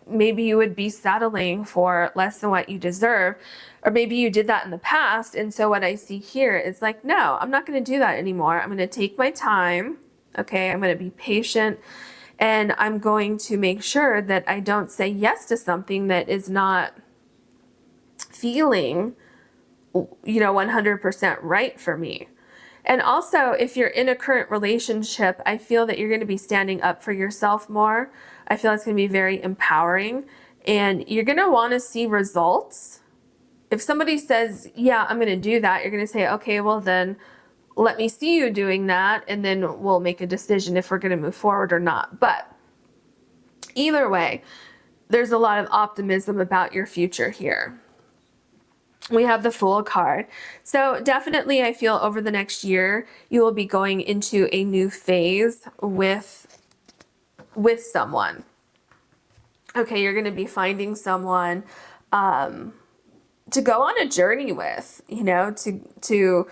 maybe you would be settling for less than what you deserve, or maybe you did that in the past. And so what I see here is like, no, I'm not going to do that anymore. I'm going to take my time. Okay, I'm going to be patient, and I'm going to make sure that I don't say yes to something that is not feeling 100% right for me. And also, if you're in a current relationship, I feel that you're going to be standing up for yourself more. I feel it's going to be very empowering, and you're going to want to see results. If somebody says, yeah, I'm going to do that, you're going to say, okay, well then let me see you doing that, and then we'll make a decision if we're going to move forward or not. But either way, there's a lot of optimism about your future here. We have the Fool card. So definitely I feel over the next year, you will be going into a new phase with someone. Okay, you're going to be finding someone to go on a journey with, to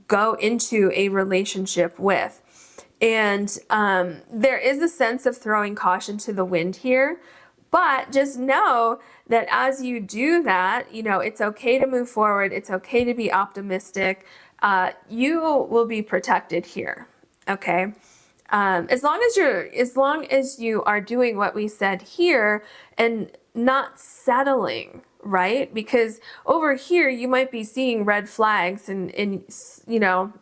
go into a relationship with. And there is a sense of throwing caution to the wind here, But just know that as you do that, you know, it's okay to move forward. It's okay to be optimistic. You will be protected here. Okay. As long as you are doing what we said here and not settling, right? Because over here you might be seeing red flags and you know,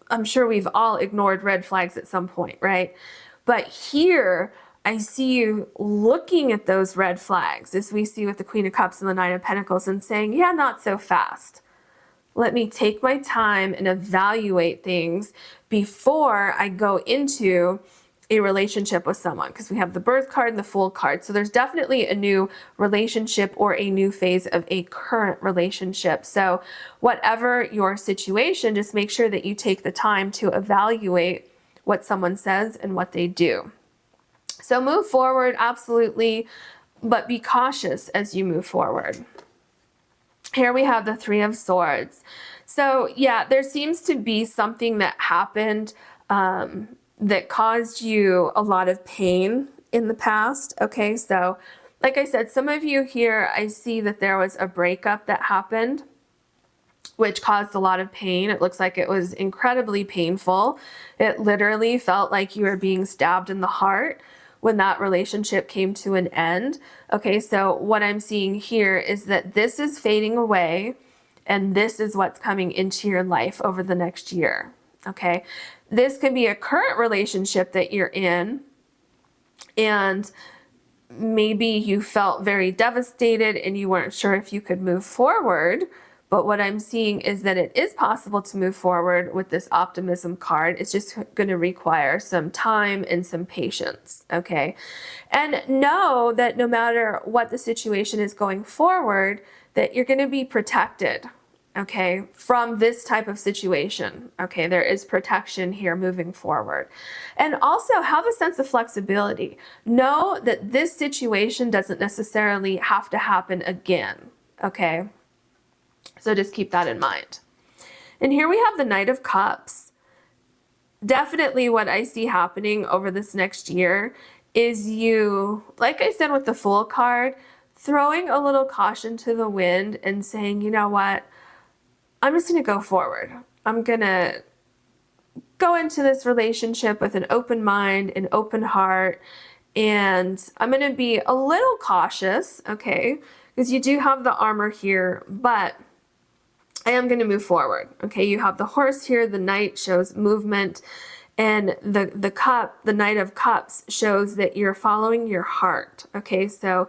I'm sure we've all ignored red flags at some point, right? But here I see you looking at those red flags, as we see with the Queen of Cups and the Nine of Pentacles, and saying, yeah, not so fast. Let me take my time and evaluate things before I go into a relationship with someone, because we have the Birth card and the Fool card. So there's definitely a new relationship or a new phase of a current relationship. So whatever your situation, just make sure that you take the time to evaluate what someone says and what they do. So move forward, absolutely, but be cautious as you move forward. Here we have the Three of Swords. So yeah, there seems to be something that happened that caused you a lot of pain in the past. Okay, so like I said, some of you here, I see that there was a breakup that happened, which caused a lot of pain. It looks like it was incredibly painful. It literally felt like you were being stabbed in the heart when that relationship came to an end. Okay, so what I'm seeing here is that this is fading away and this is what's coming into your life over the next year. Okay, this could be a current relationship that you're in, and maybe you felt very devastated and you weren't sure if you could move forward. But what I'm seeing is that it is possible to move forward with this optimism card. It's just going to require some time and some patience, okay? And know that no matter what the situation is going forward, that you're going to be protected, okay, from this type of situation, okay? There is protection here moving forward. And also have a sense of flexibility. Know that this situation doesn't necessarily have to happen again, okay? So just keep that in mind. And here we have the Knight of Cups. Definitely what I see happening over this next year is you, like I said with the Fool card, throwing a little caution to the wind and saying, you know what, I'm just going to go forward. I'm going to go into this relationship with an open mind, an open heart, and I'm going to be a little cautious, okay, because you do have the armor here, but I am going to move forward. Okay, you have the horse here. The knight shows movement, and the cup, the Knight of Cups, shows that you're following your heart. Okay, so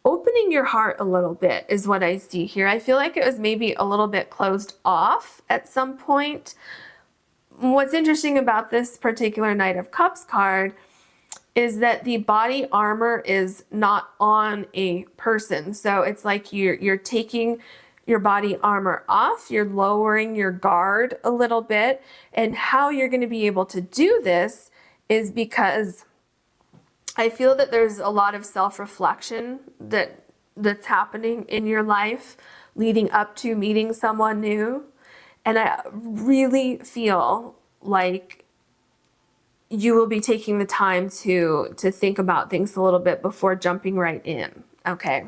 opening your heart a little bit is what I see here. I feel like it was maybe a little bit closed off at some point. What's interesting about this particular Knight of Cups card is that the body armor is not on a person. So it's like you're taking your body armor off, you're lowering your guard a little bit. And how you're going to be able to do this is because I feel that there's a lot of self-reflection that's happening in your life leading up to meeting someone new. And I really feel like you will be taking the time to think about things a little bit before jumping right in, okay?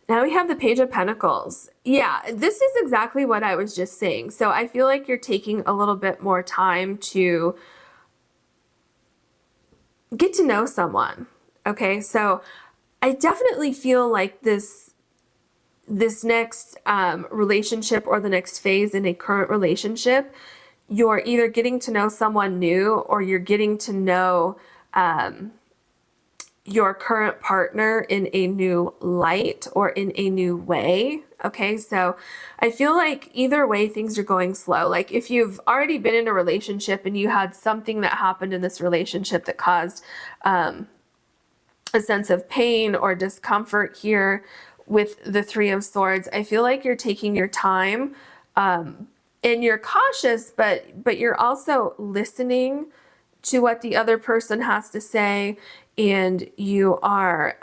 Now we have the Page of Pentacles. Yeah, this is exactly what I was just saying. So I feel like you're taking a little bit more time to get to know someone. Okay, so I definitely feel like this next relationship or the next phase in a current relationship, you're either getting to know someone new or you're getting to know your current partner in a new light or in a new way. Okay, so I feel like either way things are going slow. Like if you've already been in a relationship and you had something that happened in this relationship that caused a sense of pain or discomfort here with the Three of Swords, I feel like you're taking your time and you're cautious, but you're also listening to what the other person has to say, and you are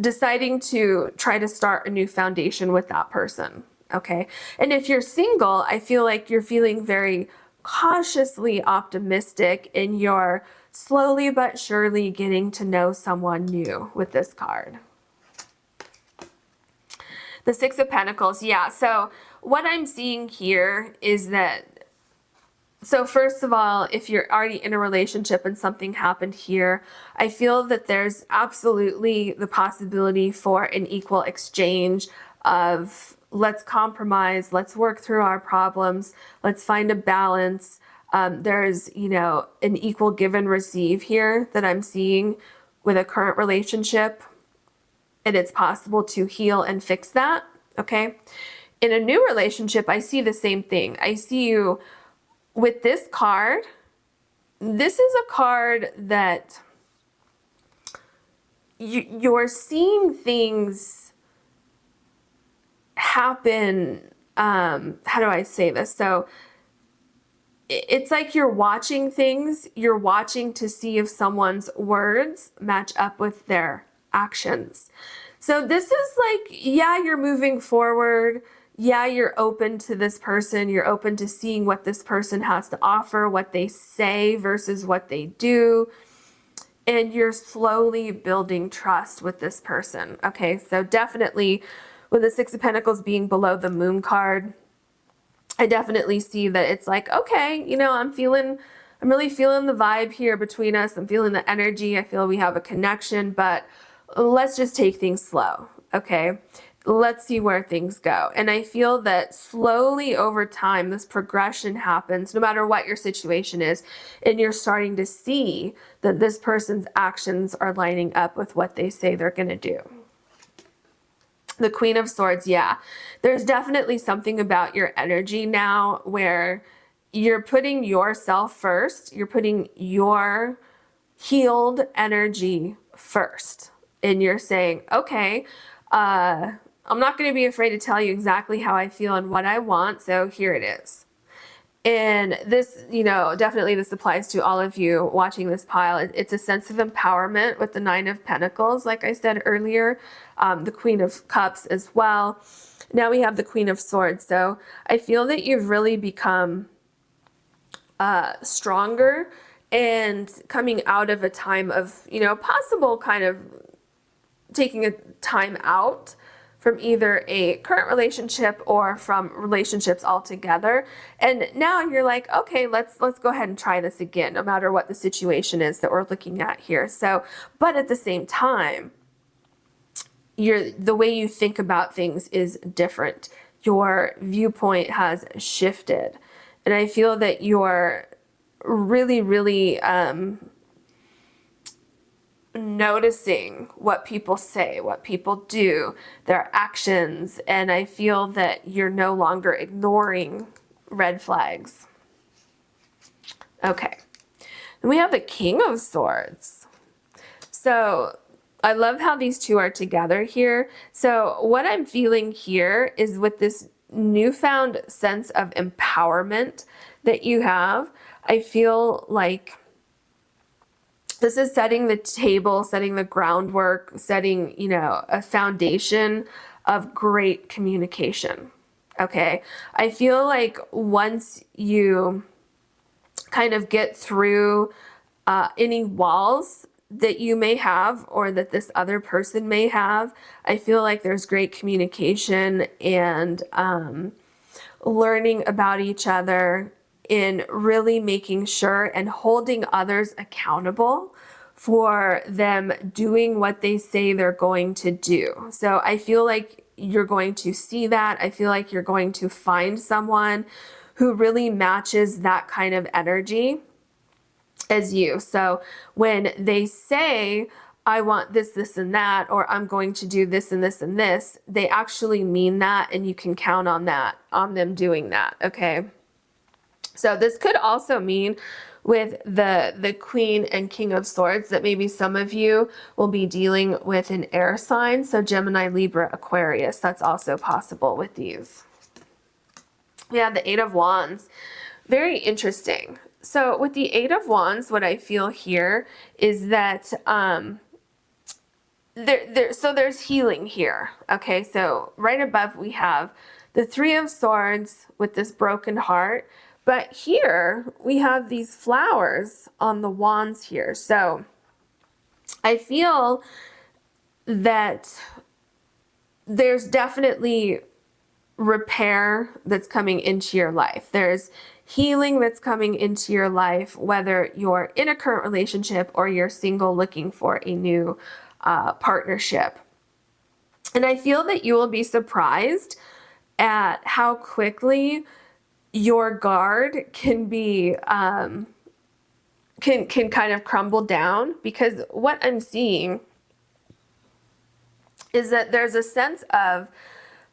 deciding to try to start a new foundation with that person, okay? And if you're single, I feel like you're feeling very cautiously optimistic and you're slowly but surely getting to know someone new with this card. The Six of Pentacles, yeah. So what I'm seeing here is that, so first of all, if you're already in a relationship and something happened here, I feel that there's absolutely the possibility for an equal exchange of let's compromise, let's work through our problems, let's find a balance. There's, you know, an equal give and receive here that I'm seeing with a current relationship. And it's possible to heal and fix that, okay? In a new relationship, I see the same thing. I see you with this card. This is a card that you're seeing things happen. How do I say this? So it's like you're watching things. You're watching to see if someone's words match up with their actions. So this is like, yeah, you're moving forward. Yeah, you're open to this person. You're open to seeing what this person has to offer, what they say versus what they do. And you're slowly building trust with this person. Okay, so definitely with the Six of Pentacles being below the Moon card, I definitely see that it's like, okay, you know, I'm really feeling the vibe here between us. I'm feeling the energy. I feel we have a connection, but let's just take things slow, okay? Let's see where things go. And I feel that slowly over time, this progression happens no matter what your situation is, and you're starting to see that this person's actions are lining up with what they say they're going to do. The Queen of Swords, yeah. There's definitely something about your energy now where you're putting yourself first. You're putting your healed energy first. And you're saying, okay, I'm not going to be afraid to tell you exactly how I feel and what I want, so here it is. And this, you know, definitely this applies to all of you watching this pile. It's a sense of empowerment with the Nine of Pentacles, like I said earlier, the Queen of Cups as well. Now we have the Queen of Swords. So I feel that you've really become stronger and coming out of a time of, you know, possible kind of taking a time out from either a current relationship or from relationships altogether. And now you're like, okay, let's go ahead and try this again, no matter what the situation is that we're looking at here. So, but at the same time, the way you think about things is different. Your viewpoint has shifted. And I feel that you're really, really noticing what people say, what people do, their actions, and I feel that you're no longer ignoring red flags. Okay, then we have the King of Swords. So I love how these two are together here. So what I'm feeling here is with this newfound sense of empowerment that you have, I feel like this is setting the table, setting the groundwork, setting, you know, a foundation of great communication. Okay. I feel like once you kind of get through any walls that you may have or that this other person may have, I feel like there's great communication and learning about each other, in really making sure and holding others accountable for them doing what they say they're going to do. So I feel like you're going to see that. I feel like you're going to find someone who really matches that kind of energy as you. So when they say, I want this, this, and that, or I'm going to do this and this and this, they actually mean that, and you can count on that, on them doing that, okay? So this could also mean with the Queen and King of Swords that maybe some of you will be dealing with an air sign. So Gemini, Libra, Aquarius, that's also possible with these. We have the Eight of Wands. Very interesting. So with the Eight of Wands, what I feel here is that so there's healing here. Okay, so right above we have the Three of Swords with this broken heart, But here we have these flowers on the wands here. So I feel that there's definitely repair that's coming into your life. There's healing that's coming into your life, whether you're in a current relationship or you're single looking for a new partnership. And I feel that you will be surprised at how quickly your guard can be can kind of crumble down, because what I'm seeing is that there's a sense of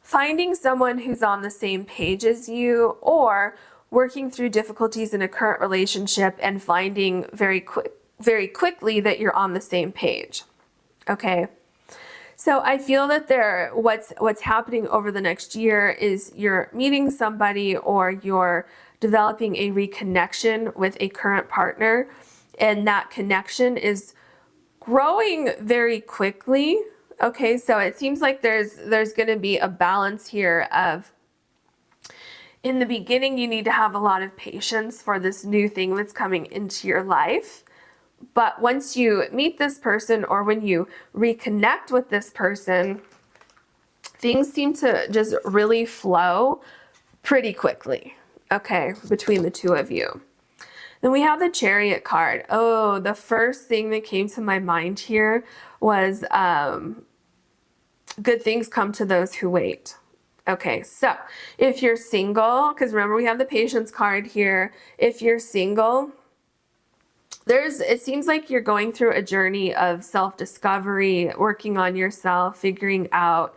finding someone who's on the same page as you, or working through difficulties in a current relationship and finding very quickly that you're on the same page. Okay. So I feel that what's happening over the next year is you're meeting somebody, or you're developing a reconnection with a current partner, and that connection is growing very quickly. Okay, so it seems like there's going to be a balance here of, in the beginning, you need to have a lot of patience for this new thing that's coming into your life. But once you meet this person, or when you reconnect with this person, things seem to just really flow pretty quickly, okay, between the two of you. Then we have the Chariot card. Oh, the first thing that came to my mind here was good things come to those who wait. Okay, so if you're single, because remember we have the Patience card here. If you're single, it seems like you're going through a journey of self-discovery, working on yourself, figuring out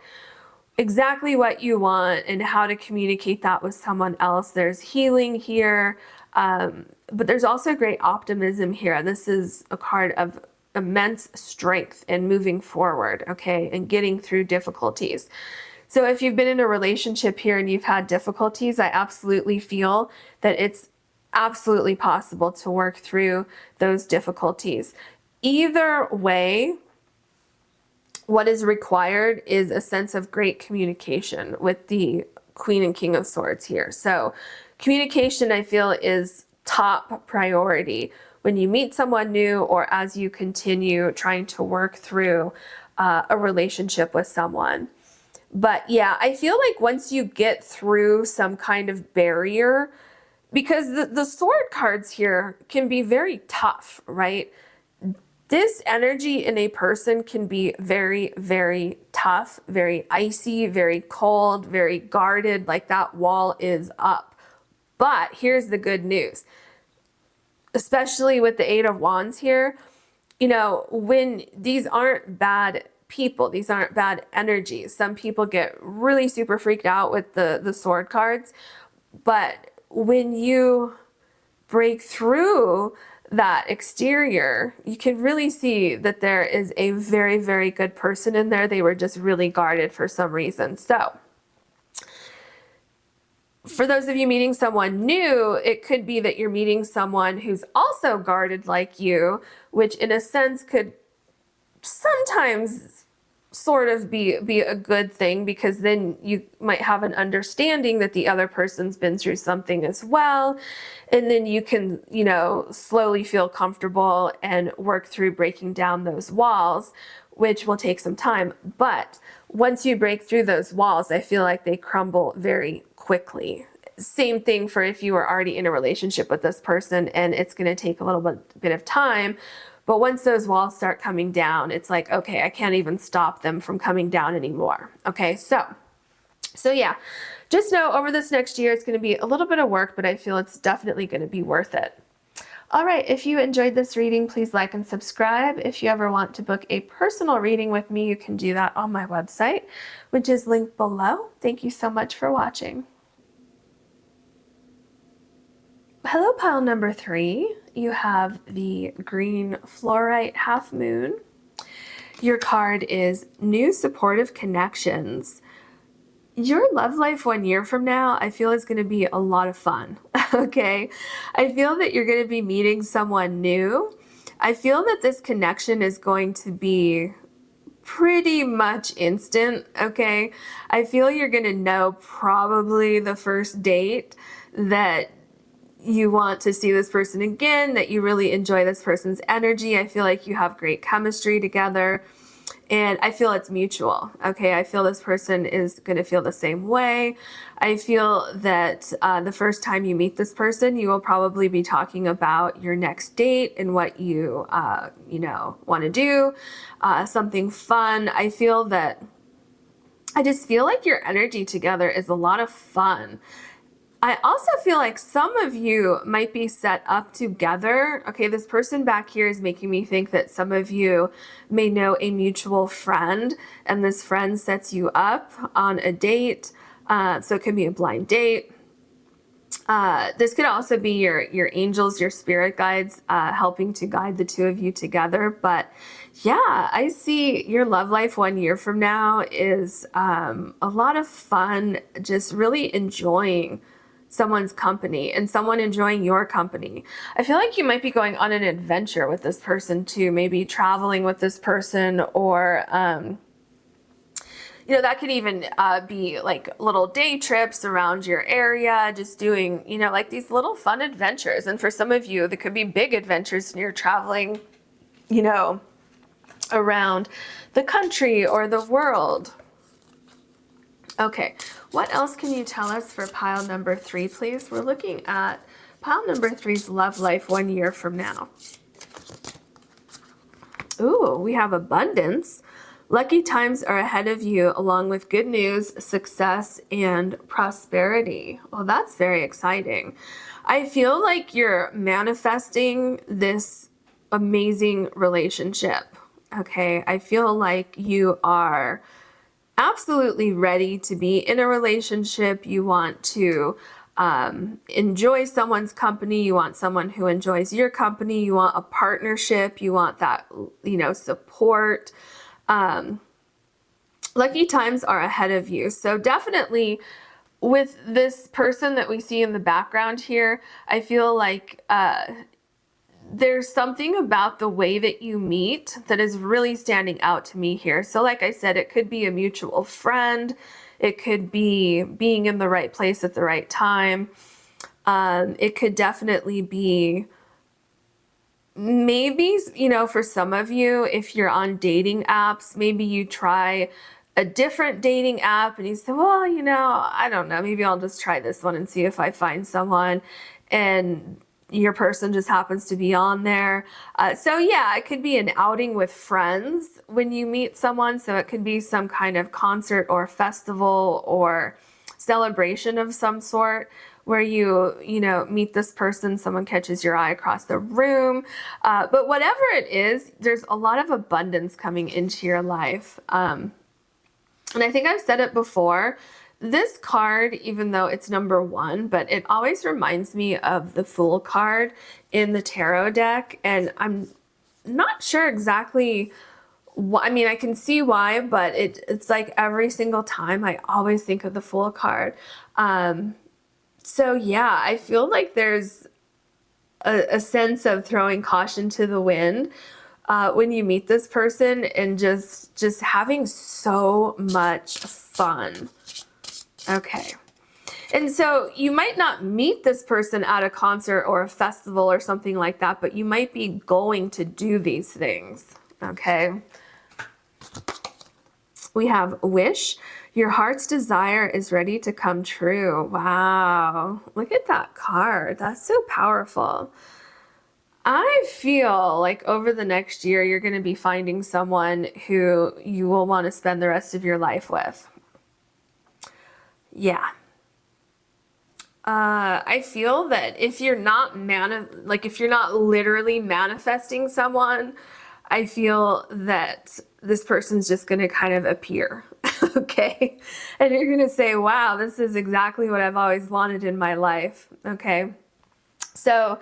exactly what you want and how to communicate that with someone else. There's healing here, but there's also great optimism here. This is a card of immense strength and moving forward, okay, and getting through difficulties. So if you've been in a relationship here and you've had difficulties, I absolutely feel that it's absolutely possible to work through those difficulties. Either way, what is required is a sense of great communication with the Queen and King of Swords here. So communication, I feel, is top priority when you meet someone new, or as you continue trying to work through a relationship with someone. But yeah, I feel like once you get through some kind of barrier, because the sword cards here can be very tough, right? This energy in a person can be very, very tough, very icy, very cold, very guarded, like that wall is up. But here's the good news, especially with the Eight of Wands here, you know, when these aren't bad people, these aren't bad energies. Some people get really super freaked out with the sword cards, but when you break through that exterior, you can really see that there is a very, very good person in there. They were just really guarded for some reason. So for those of you meeting someone new, it could be that you're meeting someone who's also guarded like you, which in a sense could sometimes sort of be a good thing, because then you might have an understanding that the other person's been through something as well, and then you can, you know, slowly feel comfortable and work through breaking down those walls, which will take some time. But once you break through those walls, I feel like they crumble very quickly. Same thing for if you were already in a relationship with this person and it's going to take a little bit of time. But once those walls start coming down, it's like, okay, I can't even stop them from coming down anymore. Okay, so yeah, just know over this next year, it's going to be a little bit of work, but I feel it's definitely going to be worth it. All right, if you enjoyed this reading, please like and subscribe. If you ever want to book a personal reading with me, you can do that on my website, which is linked below. Thank you so much for watching. Hello, pile number 3. You have the green fluorite half moon. Your card is new supportive connections. Your love life 1 year from now, I feel, is going to be a lot of fun. Okay. I feel that you're going to be meeting someone new. I feel that this connection is going to be pretty much instant. Okay. I feel you're going to know probably the first date that you want to see this person again, that you really enjoy this person's energy. I feel like you have great chemistry together. And I feel it's mutual. Okay, I feel this person is going to feel the same way. I feel that the first time you meet this person, you will probably be talking about your next date and what you, want to do, something fun. I just feel like your energy together is a lot of fun. I also feel like some of you might be set up together. Okay, this person back here is making me think that some of you may know a mutual friend, and this friend sets you up on a date. So it could be a blind date. This could also be your angels, your spirit guides, helping to guide the two of you together. But yeah, I see your love life 1 year from now is a lot of fun, just really enjoying someone's company and someone enjoying your company. I feel like you might be going on an adventure with this person too, maybe traveling with this person, or that could even be like little day trips around your area, just doing, like these little fun adventures. And for some of you, there could be big adventures and you're traveling, around the country or the world. Okay, what else can you tell us for pile number 3, please? We're looking at pile number 3's love life 1 year from now. Ooh, we have abundance. Lucky times are ahead of you, along with good news, success, and prosperity. Well, that's very exciting. I feel like you're manifesting this amazing relationship. Okay, I feel like you are absolutely ready to be in a relationship. You want to enjoy someone's company. You want someone who enjoys your company. You want a partnership. You want that, support. Lucky times are ahead of you. So definitely with this person that we see in the background here, I feel like there's something about the way that you meet that is really standing out to me here. So like I said, it could be a mutual friend. It could be being in the right place at the right time. It could definitely be maybe, for some of you, if you're on dating apps, maybe you try a different dating app and you say, well, I don't know, maybe I'll just try this one and see if I find someone. And your person just happens to be on there. So yeah, it could be an outing with friends when you meet someone. So it could be some kind of concert or festival or celebration of some sort where you meet this person, someone catches your eye across the room. But whatever it is, there's a lot of abundance coming into your life. And I think I've said it before, this card, even though it's number 1, but it always reminds me of the Fool card in the tarot deck. And I'm not sure exactly why. I mean, I can see why, but it's like every single time I always think of the Fool card. So yeah, I feel like there's a sense of throwing caution to the wind when you meet this person and just having so much fun. Okay. And so you might not meet this person at a concert or a festival or something like that, but you might be going to do these things. Okay. We have wish. Your heart's desire is ready to come true. Wow. Look at that card. That's so powerful. I feel like over the next year, you're going to be finding someone who you will want to spend the rest of your life with. Yeah. I feel that if you're not if you're not literally manifesting someone, I feel that this person's just going to kind of appear. Okay. And you're going to say, wow, this is exactly what I've always wanted in my life. Okay. So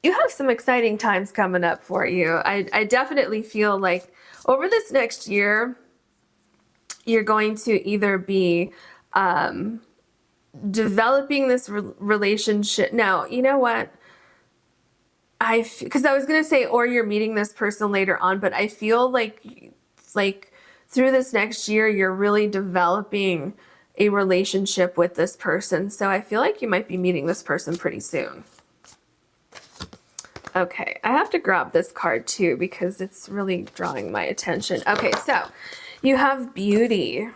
you have some exciting times coming up for you. I definitely feel like over this next year, you're going to either be developing this relationship. Now, you know what? Because I was going to say, or you're meeting this person later on, but I feel like through this next year, you're really developing a relationship with this person. So I feel like you might be meeting this person pretty soon. Okay, I have to grab this card too because it's really drawing my attention. Okay, so you have beauty.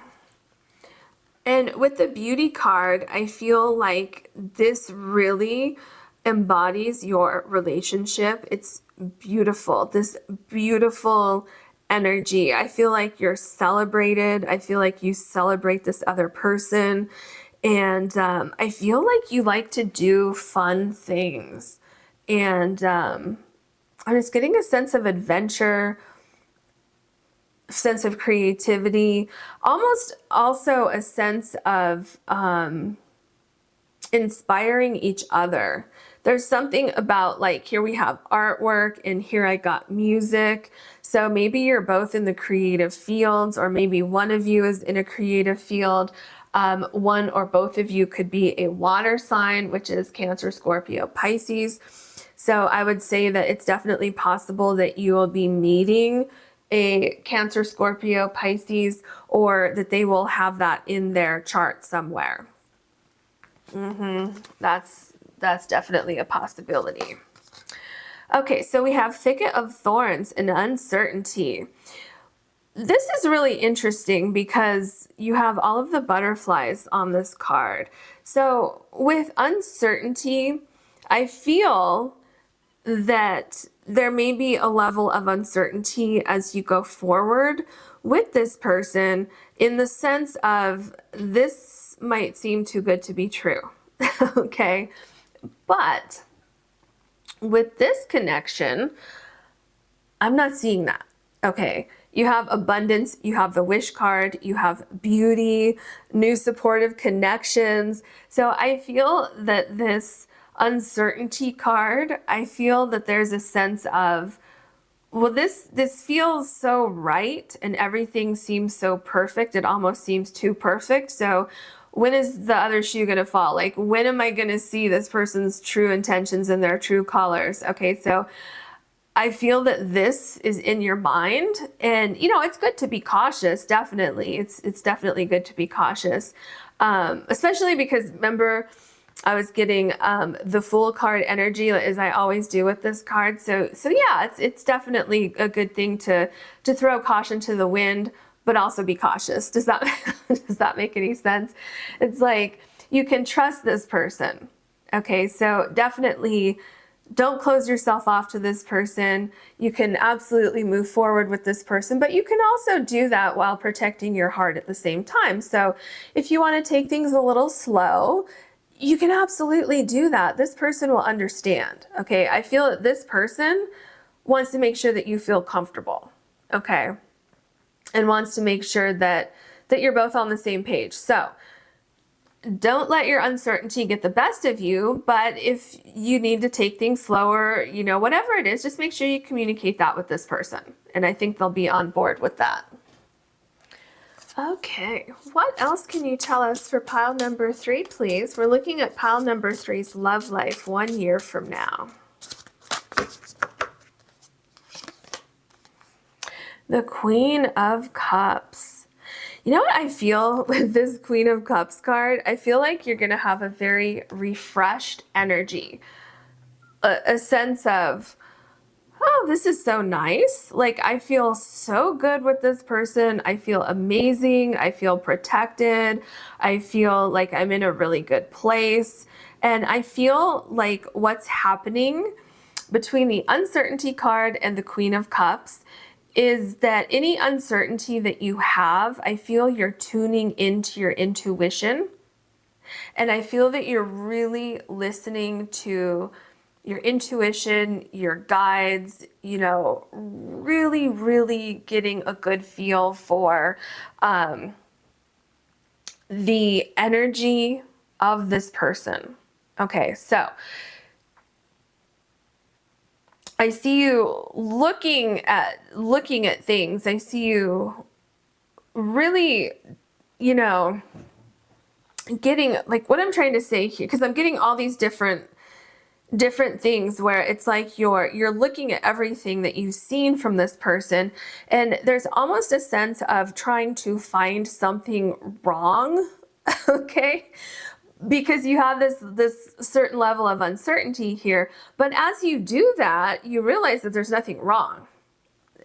And with the beauty card, I feel like this really embodies your relationship. It's beautiful, this beautiful energy. I feel like you're celebrated. I feel like you celebrate this other person. And I feel like you like to do fun things. And I'm just getting a sense of adventure, sense of creativity, almost also a sense of inspiring each other. There's something about, like, here we have artwork and here I got music. So maybe you're both in the creative fields, or maybe one of you is in a creative field. One or both of you could be a water sign, which is Cancer, Scorpio, Pisces. So I would say that it's definitely possible that you will be meeting a Cancer, Scorpio, Pisces, or that they will have that in their chart somewhere. That's definitely a possibility. Okay, so we have Thicket of Thorns and Uncertainty. This is really interesting because you have all of the butterflies on this card. So with uncertainty, I feel that there may be a level of uncertainty as you go forward with this person, in the sense of this might seem too good to be true. Okay, but with this connection, I'm not seeing that. Okay, you have abundance, you have the wish card, you have beauty, new supportive connections. So I feel that this uncertainty card, I feel that there's a sense of, well, this feels so right and everything seems so perfect. It almost seems too perfect. So when is the other shoe going to fall? Like, when am I going to see this person's true intentions and their true colors? Okay, so I feel that this is in your mind, and it's good to be cautious. Definitely, it's definitely good to be cautious, especially because, remember, I was getting the Fool card energy, as I always do with this card. So yeah, it's definitely a good thing to throw caution to the wind, but also be cautious. Does that make any sense? It's like, you can trust this person. Okay, so definitely don't close yourself off to this person. You can absolutely move forward with this person, but you can also do that while protecting your heart at the same time. So if you want to take things a little slow, you can absolutely do that. This person will understand. Okay, I feel that this person wants to make sure that you feel comfortable. Okay, and wants to make sure that you're both on the same page. So don't let your uncertainty get the best of you, but if you need to take things slower, whatever it is, just make sure you communicate that with this person. And I think they'll be on board with that. Okay, what else can you tell us for pile number 3, please? We're looking at pile number 3's love life 1 year from now. The Queen of Cups. You know what I feel with this Queen of Cups card? I feel like you're going to have a very refreshed energy. A sense of, oh, this is so nice. Like, I feel so good with this person. I feel amazing. I feel protected. I feel like I'm in a really good place. And I feel like what's happening between the uncertainty card and the Queen of Cups is that any uncertainty that you have, I feel you're tuning into your intuition. And I feel that you're really listening to your intuition, your guides, really, really getting a good feel for the energy of this person. Okay, so I see you looking at things. I see you really, getting, like, what I'm trying to say here, because I'm getting all these different things where it's like you're looking at everything that you've seen from this person, and there's almost a sense of trying to find something wrong Okay? Because you have this certain level of uncertainty here. But as you do that, you realize that there's nothing wrong.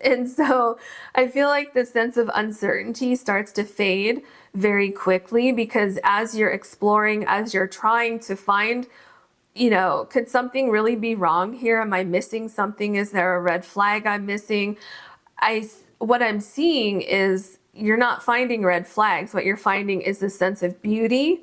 And so I feel like the sense of uncertainty starts to fade very quickly, because as you're exploring, as you're trying to find, could something really be wrong here? Am I missing something? Is there a red flag I'm missing? What I'm seeing is you're not finding red flags. What you're finding is a sense of beauty.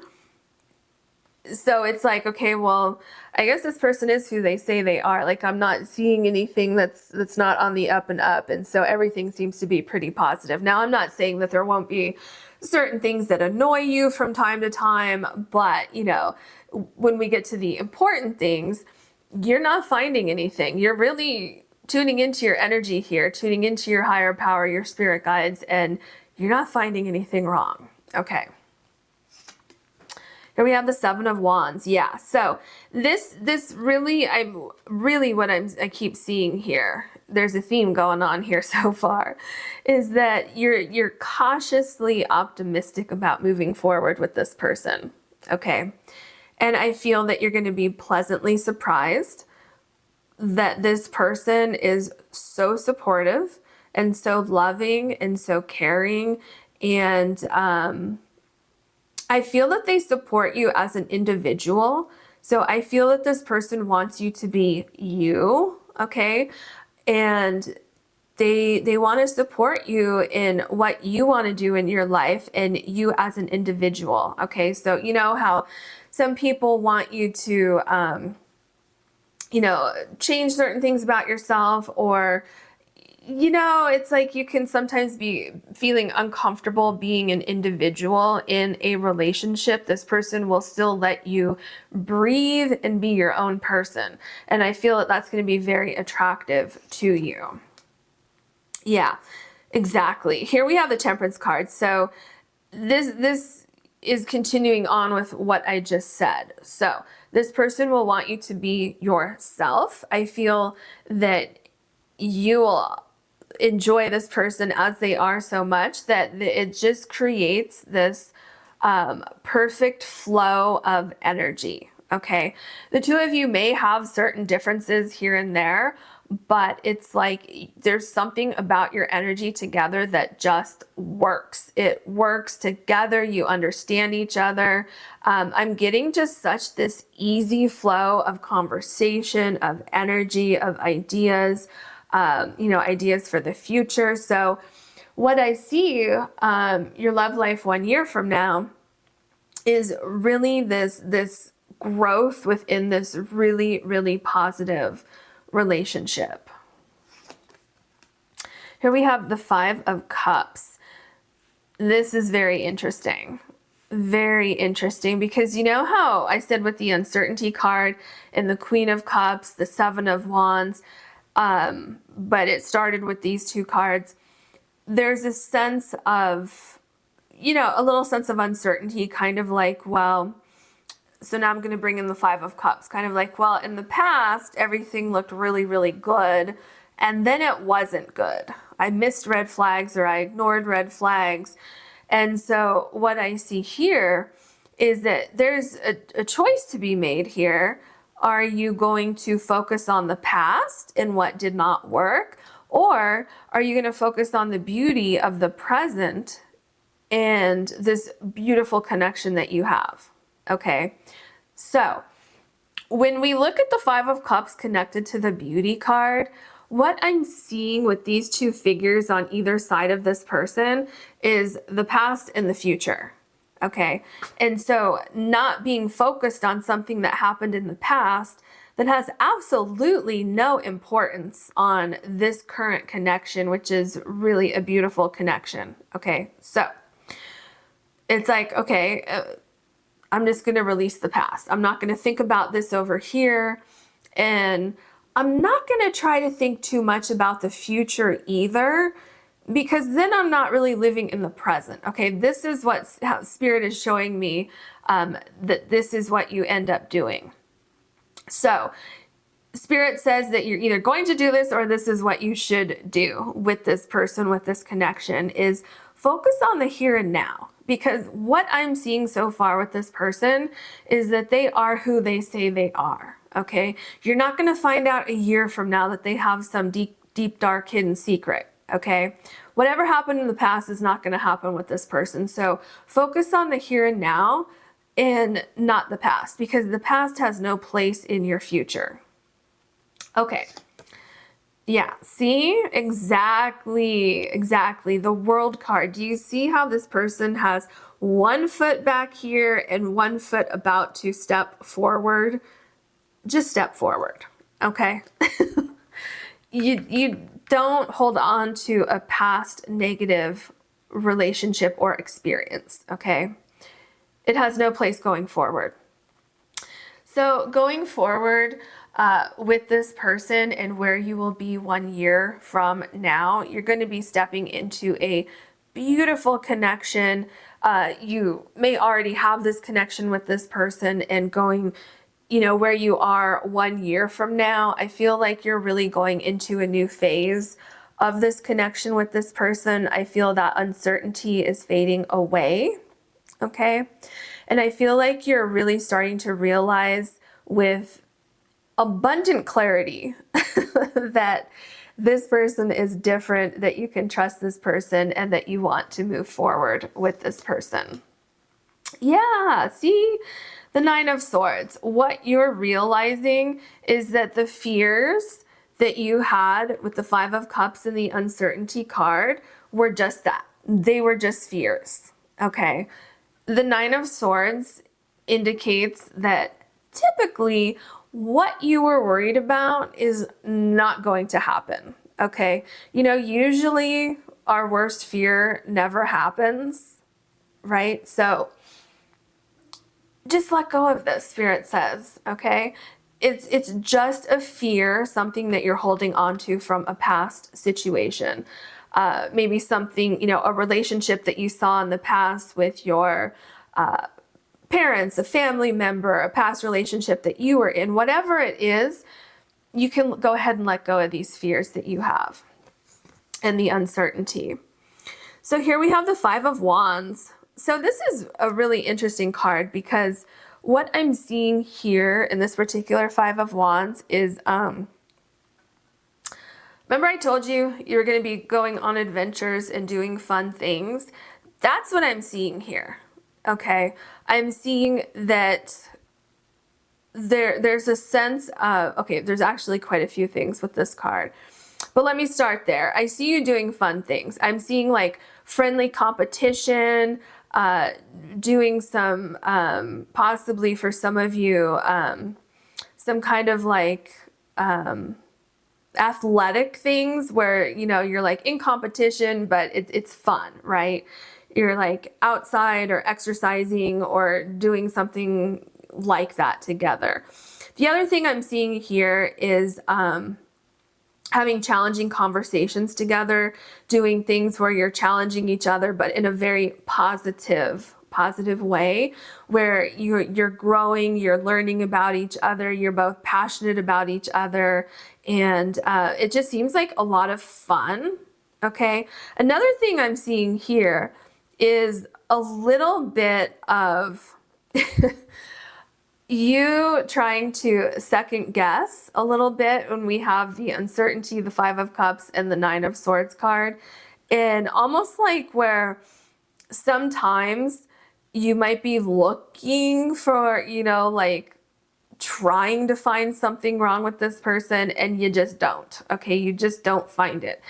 So it's like, okay, well, I guess this person is who they say they are. Like, I'm not seeing anything that's not on the up and up. And so everything seems to be pretty positive. Now, I'm not saying that there won't be certain things that annoy you from time to time, but, when we get to the important things, you're not finding anything. You're really tuning into your energy here, tuning into your higher power, your spirit guides, and you're not finding anything wrong. Okay. Here we have the Seven of Wands. Yeah. So this really, I keep seeing here, there's a theme going on here so far, is that you're cautiously optimistic about moving forward with this person. Okay. And I feel that you're going to be pleasantly surprised that this person is so supportive and so loving and so caring. And, I feel that they support you as an individual. So I feel that this person wants you to be you, okay? And they want to support you in what you want to do in your life and you as an individual, okay? So you know how some people want you to, change certain things about yourself, or it's like you can sometimes be feeling uncomfortable being an individual in a relationship. This person will still let you breathe and be your own person. And I feel that that's going to be very attractive to you. Yeah, exactly. Here we have the Temperance card. So this is continuing on with what I just said. So this person will want you to be yourself. I feel that you will enjoy this person as they are so much that it just creates this perfect flow of energy. Okay. The two of you may have certain differences here and there, but it's like there's something about your energy together that just works. It works together. You understand each other. I'm getting just such this easy flow of conversation, of energy, of ideas. Ideas for the future. So what I see, your love life 1 year from now is really this growth within this really, really positive relationship. Here we have the Five of Cups. This is very interesting. Very interesting, because you know how I said with the Uncertainty card and the Queen of Cups, the Seven of Wands, but it started with these two cards. There's a sense of, a little sense of uncertainty, kind of like, well, so now I'm going to bring in the Five of Cups, kind of like, well, in the past, everything looked really, really good, and then it wasn't good. I missed red flags, or I ignored red flags. And so what I see here is that there's a choice to be made here. Are you going to focus on the past and what did not work? Or are you going to focus on the beauty of the present and this beautiful connection that you have? Okay. So when we look at the Five of Cups connected to the Beauty card, what I'm seeing with these two figures on either side of this person is the past and the future. Okay. And so not being focused on something that happened in the past that has absolutely no importance on this current connection, which is really a beautiful connection. Okay. So it's like, okay, I'm just going to release the past. I'm not going to think about this over here. And I'm not going to try to think too much about the future either, because then I'm not really living in the present. Okay, this is how Spirit is showing me that this is what you end up doing. So Spirit says that you're either going to do this or this is what you should do with this person, with this connection, is focus on the here and now. because what I'm seeing so far with this person is that they are who they say they are, okay? You're not going to find out a year from now that they have some deep, dark, hidden secret, okay? Whatever happened in the past is not going to happen with this person. So focus on the here and now and not the past, because the past has no place in your future. Okay. Yeah, see? Exactly. The World card. Do you see how this person has 1 foot back here and 1 foot about to step forward? Just step forward, okay? You don't hold on to a past negative relationship or experience, okay? It has no place going forward. So going forward, with this person and where you will be 1 year from now, you're going to be stepping into a beautiful connection. You may already have this connection with this person, and going, where you are 1 year from now, I feel like you're really going into a new phase of this connection with this person. I feel that uncertainty is fading away, okay? And I feel like you're really starting to realize with abundant clarity that this person is different, that you can trust this person, and that you want to move forward with this person. Yeah, see? The 9 of Swords. What you're realizing is that the fears that you had with the 5 of Cups and the uncertainty card were just that. They were just fears, okay? The 9 of Swords indicates that typically what you were worried about is not going to happen, okay? Usually our worst fear never happens, right? So just let go of this, Spirit says, okay? It's just a fear, something that you're holding on to from a past situation. Maybe something, a relationship that you saw in the past with your parents, a family member, a past relationship that you were in. Whatever it is, you can go ahead and let go of these fears that you have and the uncertainty. So here we have the 5 of Wands. So this is a really interesting card, because what I'm seeing here in this particular 5 of Wands is, remember I told you were going to be going on adventures and doing fun things? That's what I'm seeing here, okay? I'm seeing that there's a sense of, okay, there's actually quite a few things with this card. But let me start there. I see you doing fun things. I'm seeing like friendly competition, doing some, possibly for some of you, some kind of like athletic things where, you're like in competition, but it's fun, right? You're like outside or exercising or doing something like that together. The other thing I'm seeing here is having challenging conversations together, doing things where you're challenging each other, but in a very positive way, where you're growing, you're learning about each other, you're both passionate about each other, and it just seems like a lot of fun, okay? Another thing I'm seeing here is a little bit of you trying to second guess a little bit when we have the uncertainty, the 5 of Cups, and the 9 of Swords card. And almost like where sometimes you might be looking for, like trying to find something wrong with this person, and you just don't, okay? You just don't find it.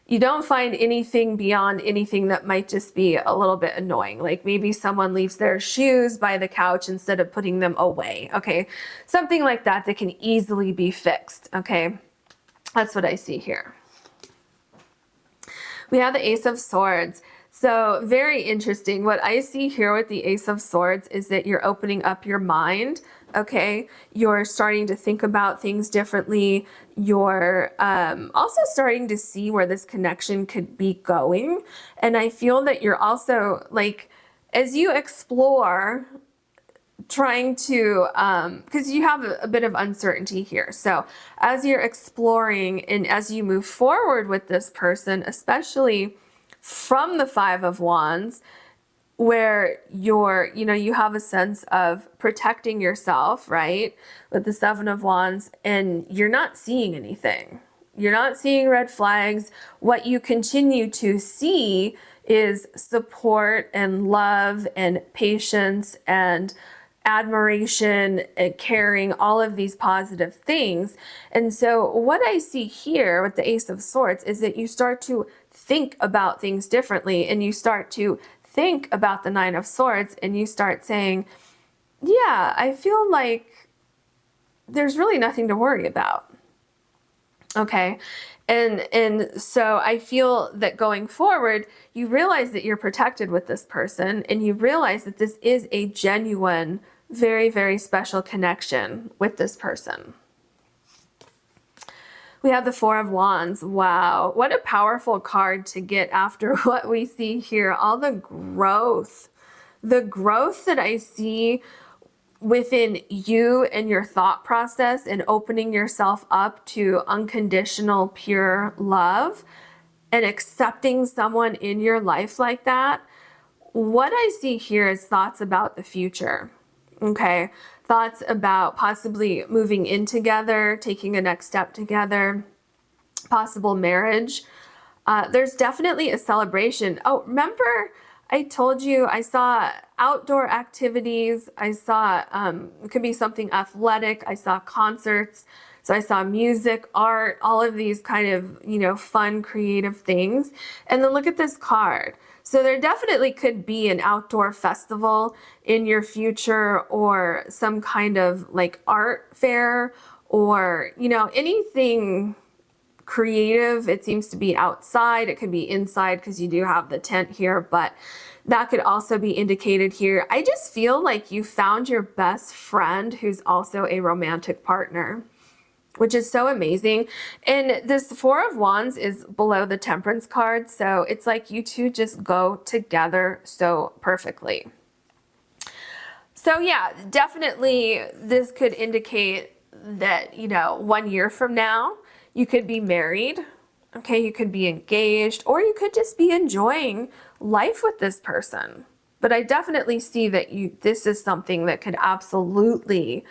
You don't find anything beyond anything that might just be a little bit annoying. Like maybe someone leaves their shoes by the couch instead of putting them away, okay? Something like that that can easily be fixed, okay? That's what I see here. We have the Ace of Swords. So very interesting. What I see here with the Ace of Swords is that you're opening up your mind, okay? You're starting to think about things differently. You're also starting to see where this connection could be going. And I feel that you're also, like, as you explore, trying to, because you have a bit of uncertainty here. So as you're exploring and as you move forward with this person, especially from the 5 of Wands, where you have a sense of protecting yourself, right? With the Seven of Wands, and you're not seeing anything. You're not seeing red flags. What you continue to see is support and love and patience and admiration and caring, all of these positive things. And so what I see here with the Ace of Swords is that you start to think about things differently, and you start to think about the Nine of Swords, and you start saying, yeah, I feel like there's really nothing to worry about. Okay. And so I feel that going forward, you realize that you're protected with this person, and you realize that this is a genuine, very, very special connection with this person. We have the Four of Wands. Wow. What a powerful card to get after what we see here. All the growth that I see within you and your thought process, and opening yourself up to unconditional, pure love and accepting someone in your life like that. What I see here is thoughts about the future. Okay. Thoughts about possibly moving in together, taking a next step together, possible marriage. There's definitely a celebration. Oh, remember I told you I saw outdoor activities. I saw, it could be something athletic. I saw concerts. So I saw music, art, all of these kind of, fun, creative things. And then look at this card. So there definitely could be an outdoor festival in your future, or some kind of like art fair, or, anything creative. It seems to be outside. It could be inside because you do have the tent here, but that could also be indicated here. I just feel like you found your best friend who's also a romantic partner, which is so amazing. And this Four of Wands is below the Temperance card. So it's like you two just go together so perfectly. So yeah, definitely this could indicate that, 1 year from now, you could be married. Okay, you could be engaged, or you could just be enjoying life with this person. But I definitely see that this is something that could absolutely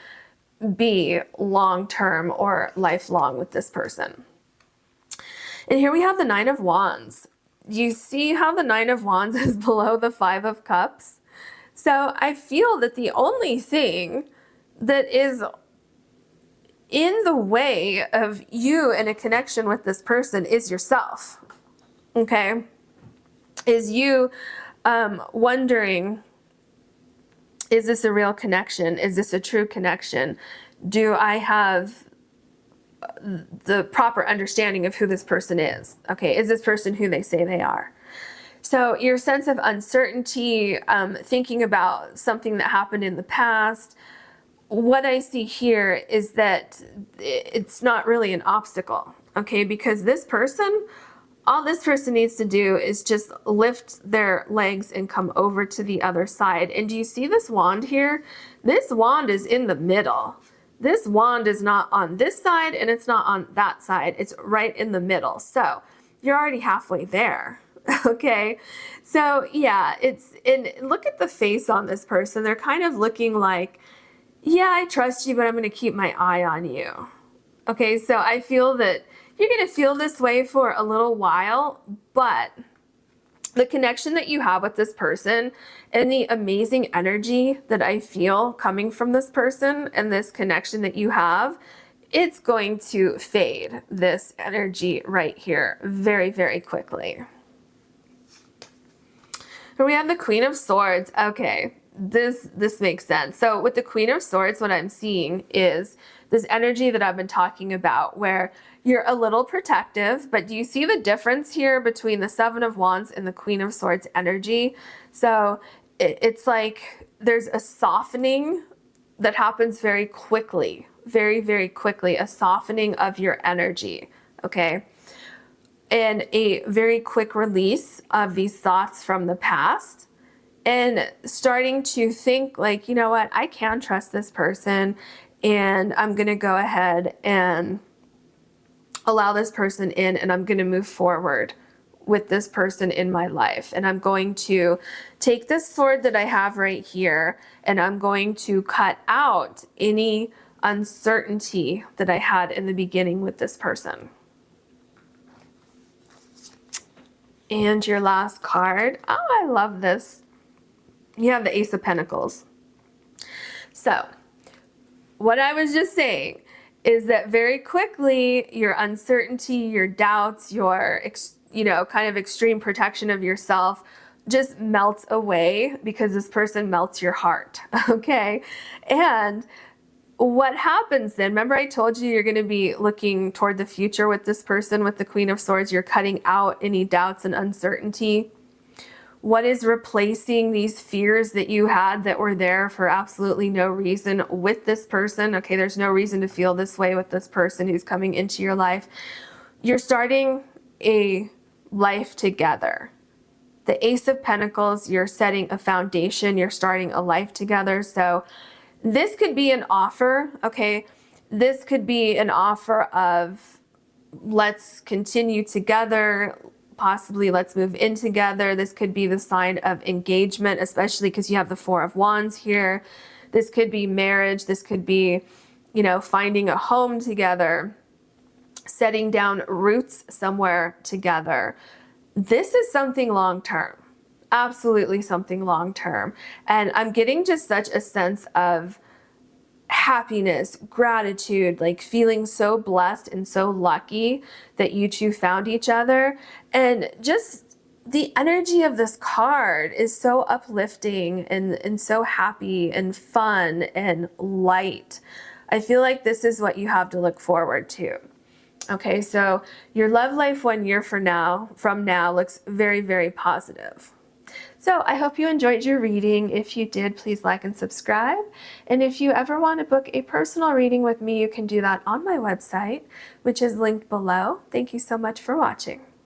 be long-term or lifelong with this person. And here we have the Nine of Wands. You see how the Nine of Wands is below the Five of Cups? So I feel that the only thing that is in the way of you and a connection with this person is yourself. Okay? Is you wondering, is this a real connection? Is this a true connection? Do I have the proper understanding of who this person is? Okay, is this person who they say they are? So your sense of uncertainty, thinking about something that happened in the past, what I see here is that it's not really an obstacle, okay? Because this person, all this person needs to do is just lift their legs and come over to the other side. And do you see this wand here? This wand is in the middle. This wand is not on this side, and it's not on that side. It's right in the middle. So you're already halfway there. Okay. So yeah, and look at the face on this person. They're kind of looking like, yeah, I trust you, but I'm going to keep my eye on you. Okay, so I feel that you're going to feel this way for a little while, but the connection that you have with this person and the amazing energy that I feel coming from this person and this connection that you have, it's going to fade, this energy right here, very, very quickly. Here we have the Queen of Swords. Okay. This makes sense. So with the Queen of Swords, what I'm seeing is this energy that I've been talking about, where you're a little protective, but do you see the difference here between the Seven of Wands and the Queen of Swords energy? So it's like there's a softening that happens very quickly, very, very quickly, a softening of your energy, okay? And a very quick release of these thoughts from the past. And starting to think like, you know what, I can trust this person, and I'm going to go ahead and allow this person in, and I'm going to move forward with this person in my life. And I'm going to take this sword that I have right here, and I'm going to cut out any uncertainty that I had in the beginning with this person. And your last card. Oh, I love this. You have the Ace of Pentacles. So, what I was just saying is that very quickly your uncertainty, your doubts, your kind of extreme protection of yourself just melts away because this person melts your heart, okay? And what happens then, remember I told you you're going to be looking toward the future with this person, with the Queen of Swords. You're cutting out any doubts and uncertainty. What is replacing these fears that you had that were there for absolutely no reason with this person? Okay, there's no reason to feel this way with this person who's coming into your life. You're starting a life together. The Ace of Pentacles, you're setting a foundation, you're starting a life together. So this could be an offer, okay? This could be an offer of let's continue together, possibly let's move in together. This could be the sign of engagement, especially because you have the Four of Wands here. This could be marriage. This could be, finding a home together, setting down roots somewhere together. This is something long-term, absolutely something long-term. And I'm getting just such a sense of happiness, gratitude, like feeling so blessed and so lucky that you two found each other. And just the energy of this card is so uplifting and so happy and fun and light. I feel like this is what you have to look forward to. Okay, so your love life 1 year from now looks very, very positive. So I hope you enjoyed your reading. If you did, please like and subscribe. And if you ever want to book a personal reading with me, you can do that on my website, which is linked below. Thank you so much for watching.